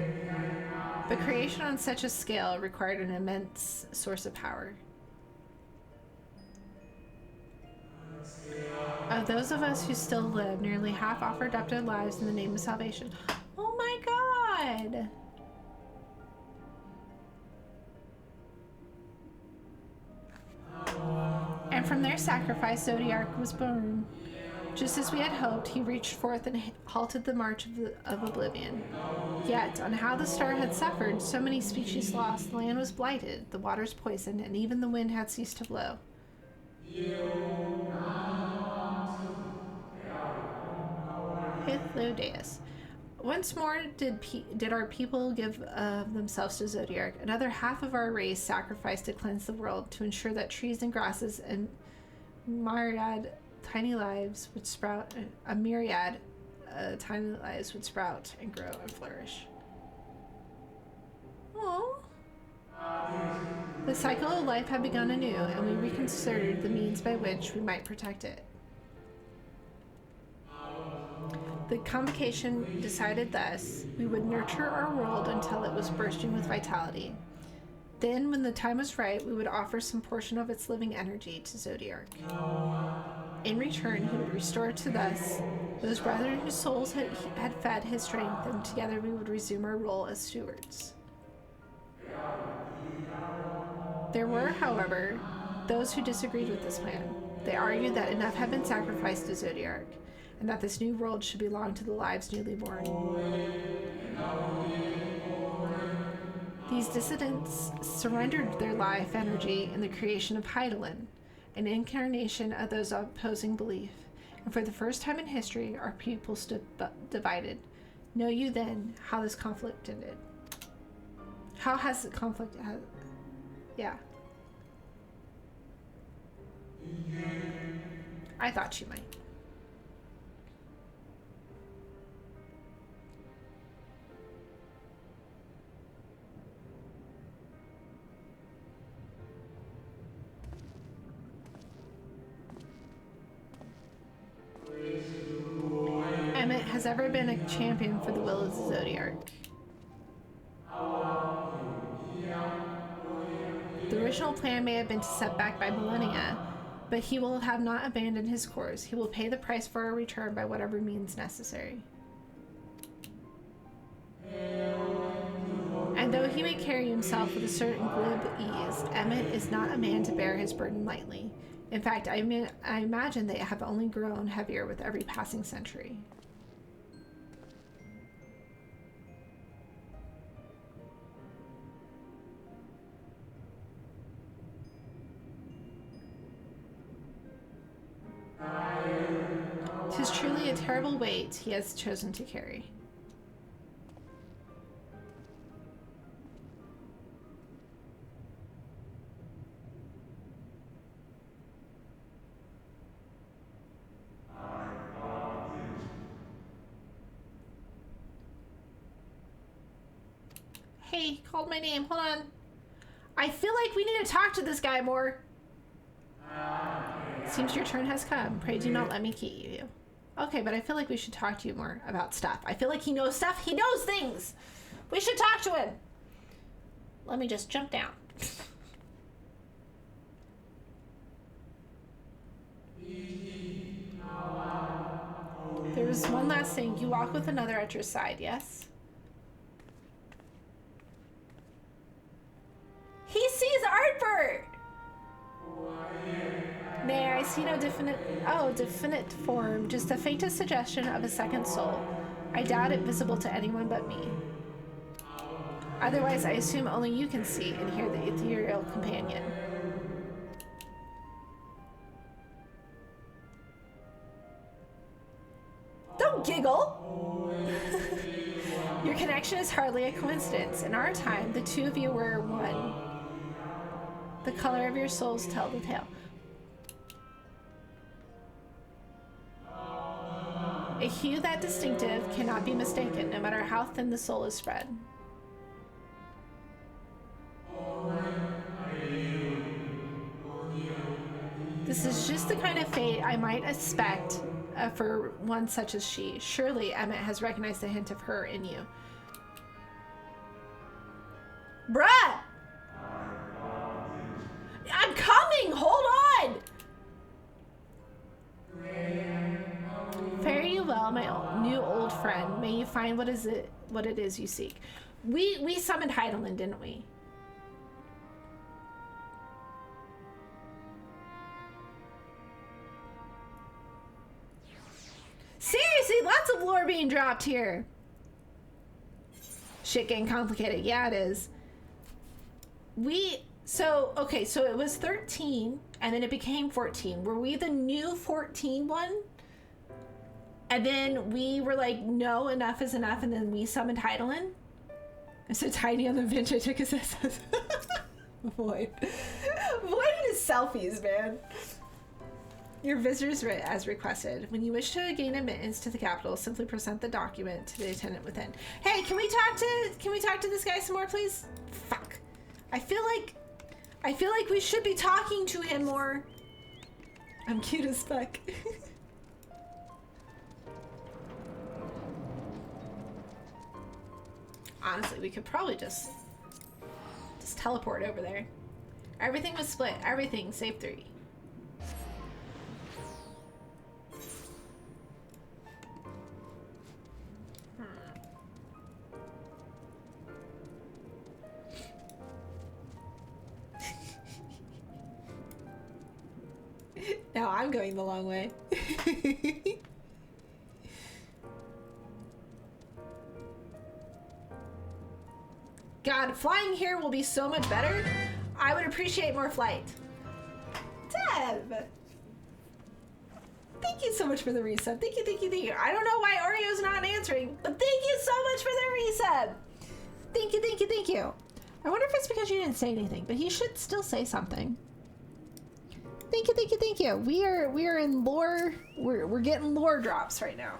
But creation on such a scale required an immense source of power. Of those of us who still live, nearly half offered up their lives in the name of salvation. Oh my god! And from their sacrifice, Zodiark was born. Just as we had hoped, he reached forth and halted the march of oblivion. Yet, on how the star had suffered, so many species lost, the land was blighted, the waters poisoned, and even the wind had ceased to blow. Hythlodeus. Once more did our people give themselves to Zodiark. Another half of our race sacrificed to cleanse the world, to ensure that trees and grasses and myriad tiny lives would sprout, tiny lives would sprout and grow and flourish. Oh. The cycle of life had begun anew, and we reconsidered the means by which we might protect it. The convocation decided thus: we would nurture our world until it was bursting with vitality. Then, when the time was right, we would offer some portion of its living energy to Zodiark. In return, he would restore to us those brethren whose souls had fed his strength, and together we would resume our role as stewards. There were, however, those who disagreed with this plan. They argued that enough had been sacrificed to Zodiark, and that this new world should belong to the lives newly born. These dissidents surrendered their life energy in the creation of Hydaelyn, an incarnation of those opposing belief, and for the first time in history, our people stood divided. Know you then how this conflict ended? How has the conflict... Yeah. I thought you might. has ever been a champion for the will of the Zodiac. The original plan may have been set back by millennia, but he will have not abandoned his course. He will pay the price for a return by whatever means necessary. And though he may carry himself with a certain glib ease, Emmett is not a man to bear his burden lightly. In fact, I imagine they have only grown heavier with every passing century. Tis truly a terrible weight he has chosen to carry. Hey, called my name. Hold on. I feel like we need to talk to this guy more. Seems your turn has come. Pray do not let me keep you. Okay, but I feel like we should talk to you more about stuff. I feel like he knows stuff. He knows things. We should talk to him. Let me just jump down. There's one last thing. You walk with another at your side, yes? He sees Artbird! Nay, I see no definite form, just the faintest suggestion of a second soul. I doubt it visible to anyone but me. Otherwise, I assume only you can see and hear the ethereal companion. Don't giggle! Your connection is hardly a coincidence. In our time, the two of you were one. The color of your souls tell the tale. A hue that distinctive cannot be mistaken, no matter how thin the soul is spread. This is just the kind of fate I might expect for one such as she. Surely Emmett has recognized a hint of her in you. Bruh! I'm coming! Hold on! Fare you well, my new old friend. May you find what it is you seek. We summoned Heidelin, didn't we? Seriously, lots of lore being dropped here. Shit getting complicated. Yeah, it is. Okay, so it was 13, and then it became 14. Were we the new 14 one? And then we were like, no, enough is enough, and then we summoned Heidelin? I'm so tiny on the bench, I took his SS. Void. Void and his selfies, man. Your visitors as requested. When you wish to gain admittance to the capital, simply present the document to the attendant within. Hey, can we talk to this guy some more, please? Fuck. I feel like we should be talking to him more. I'm cute as fuck. Honestly, we could probably just teleport over there. Everything was split. Everything save 3. Now I'm going the long way. God, flying here will be so much better. I would appreciate more flight. Deb! Thank you so much for the resub. Thank you, thank you, thank you. I don't know why Oreo's not answering, but thank you so much for the resub. Thank you, thank you, thank you. I wonder if it's because you didn't say anything, but he should still say something. Thank you, thank you, thank you. We are in lore. We're getting lore drops right now.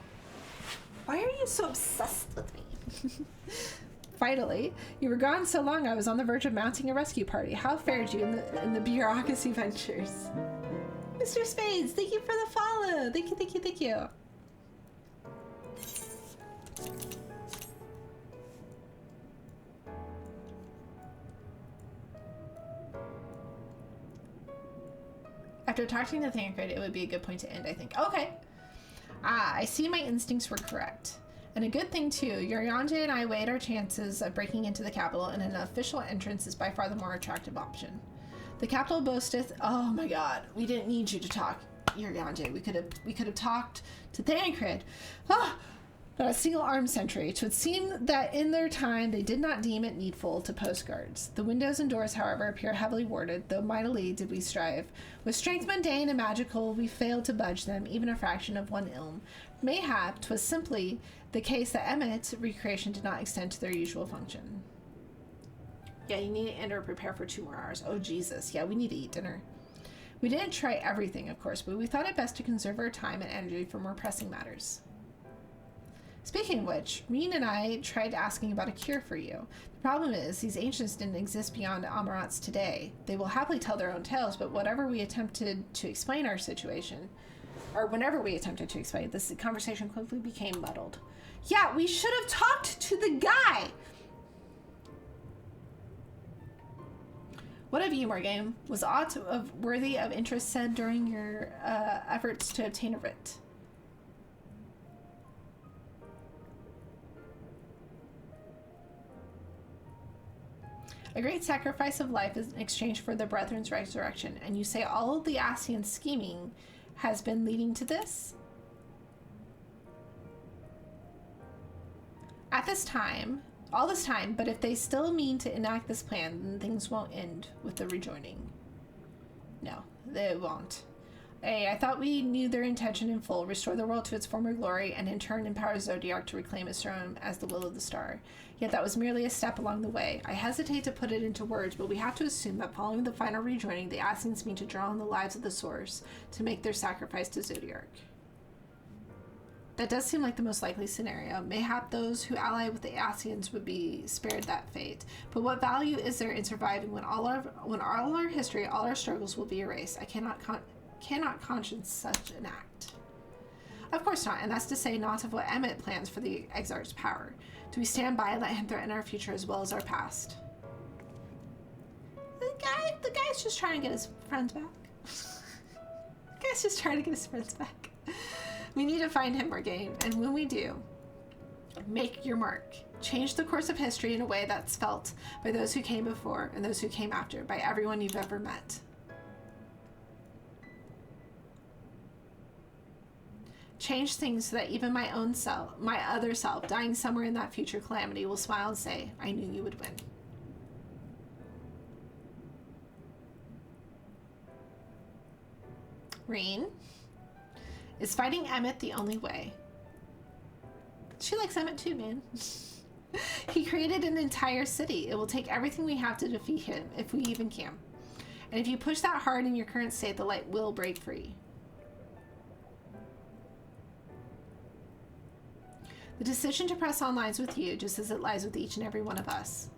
Why are you so obsessed with me? Finally, you were gone so long I was on the verge of mounting a rescue party. How fared you in the bureaucracy ventures? Mr. Spades, thank you for the follow. Thank you, thank you, thank you. After talking to Thancred, it would be a good point to end, I think. Okay. Ah, I see my instincts were correct. And a good thing, too. Urianger and I weighed our chances of breaking into the capital, and an official entrance is by far the more attractive option. The capital boasteth... Oh my god. We didn't need you to talk, Urianger. We could have talked to Thancred. Ah! Not a single armed sentry. 'Twould seem that in their time they did not deem it needful to post guards. The windows and doors, however, appear heavily warded, though mightily did we strive. With strength mundane and magical, we failed to budge them, even a fraction of one ilm. Mayhap 'twas simply the case that Emmet's recreation did not extend to their usual function. Yeah, you need to end or prepare for 2 more hours. Oh, Jesus. Yeah, we need to eat dinner. We didn't try everything, of course, but we thought it best to conserve our time and energy for more pressing matters. Speaking of which, Reen and I tried asking about a cure for you. The problem is, these ancients didn't exist beyond Amarants today. They will happily tell their own tales, but whatever we attempted to explain our situation, or whenever we attempted to explain, this conversation quickly became muddled. Yeah, we should have talked to the guy! What of you, Morgane? Was aught worthy of interest said during your efforts to obtain a writ? A great sacrifice of life is in exchange for the brethren's resurrection, and you say all of the Ascian scheming has been leading to this? At this time, all this time, but if they still mean to enact this plan, then things won't end with the rejoining. No, they won't. I thought we knew their intention in full, restore the world to its former glory, and in turn empower Zodiark to reclaim its throne as the will of the star. Yet that was merely a step along the way. I hesitate to put it into words, but we have to assume that following the final rejoining, the Ascians mean to draw on the lives of the Source to make their sacrifice to Zodiark. That does seem like the most likely scenario. Mayhap those who ally with the Ascians would be spared that fate. But what value is there in surviving when all our history, all our struggles will be erased? I cannot conscience such an act. Of course not, and that's to say not of what Emmet plans for the Exarch's power. Do we stand by and let him threaten our future as well as our past? The guy's just trying to get his friends back. The guy's just trying to get his friends back. We need to find him, Morgane, and when we do, make your mark. Change the course of history in a way that's felt by those who came before and those who came after, by everyone you've ever met. Change things so that even my own self, my other self, dying somewhere in that future calamity, will smile and say, I knew you would win. Reen, is fighting Emmet the only way? She likes Emmet too, man. He created an entire city. It will take everything we have to defeat him, if we even can. And if you push that hard in your current state, the light will break free. The decision to press on lies with you, just as it lies with each and every one of us.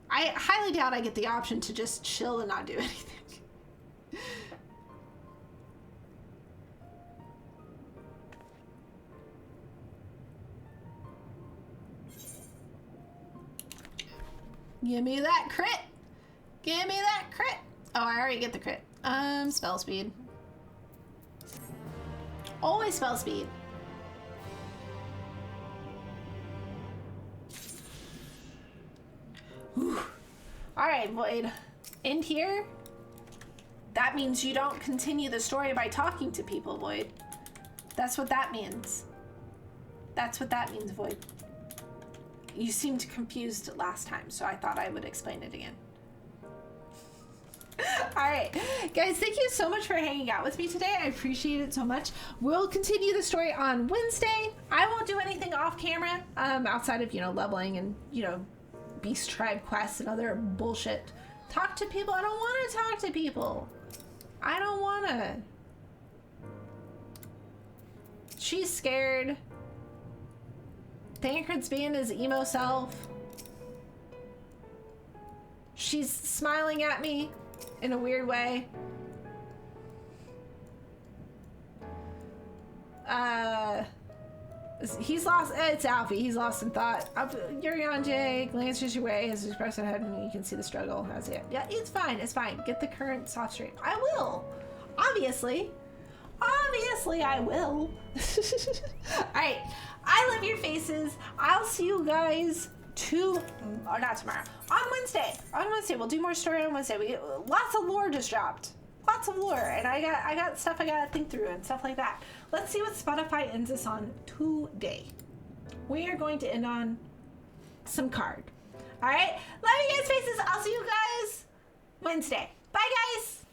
I highly doubt I get the option to just chill and not do anything. Give me that crit! Give me that crit! Oh, I already get the crit. Spell speed. Always spell speed. Alright, Void. End here? That means you don't continue the story by talking to people, Void. That's what that means. That's what that means, Void. You seemed confused last time, so I thought I would explain it again. Alright, guys, thank you so much for hanging out with me today. I appreciate it so much. We'll continue the story on Wednesday. I won't do anything off camera, outside of, leveling and, Beast Tribe quests and other bullshit. Talk to people. I don't want to talk to people. I don't want to. She's scared. Thancred's being his emo self. She's smiling at me in a weird way. He's lost. It's Alfie. He's lost in thought. Yurianje glances your way as his press ahead, and you can see the struggle. That's it. Yeah, it's fine. It's fine. Get the current soft straight. I will. Obviously, I will. All right. I love your faces. I'll see you guys or not tomorrow. On Wednesday. On Wednesday, we'll do more story on Wednesday. Lots of lore just dropped. Lots of lore, and I got stuff I gotta think through and stuff like that. Let's see what Spotify ends us on today. We are going to end on some card. All right, love you guys' faces. I'll see you guys Wednesday. Bye, guys.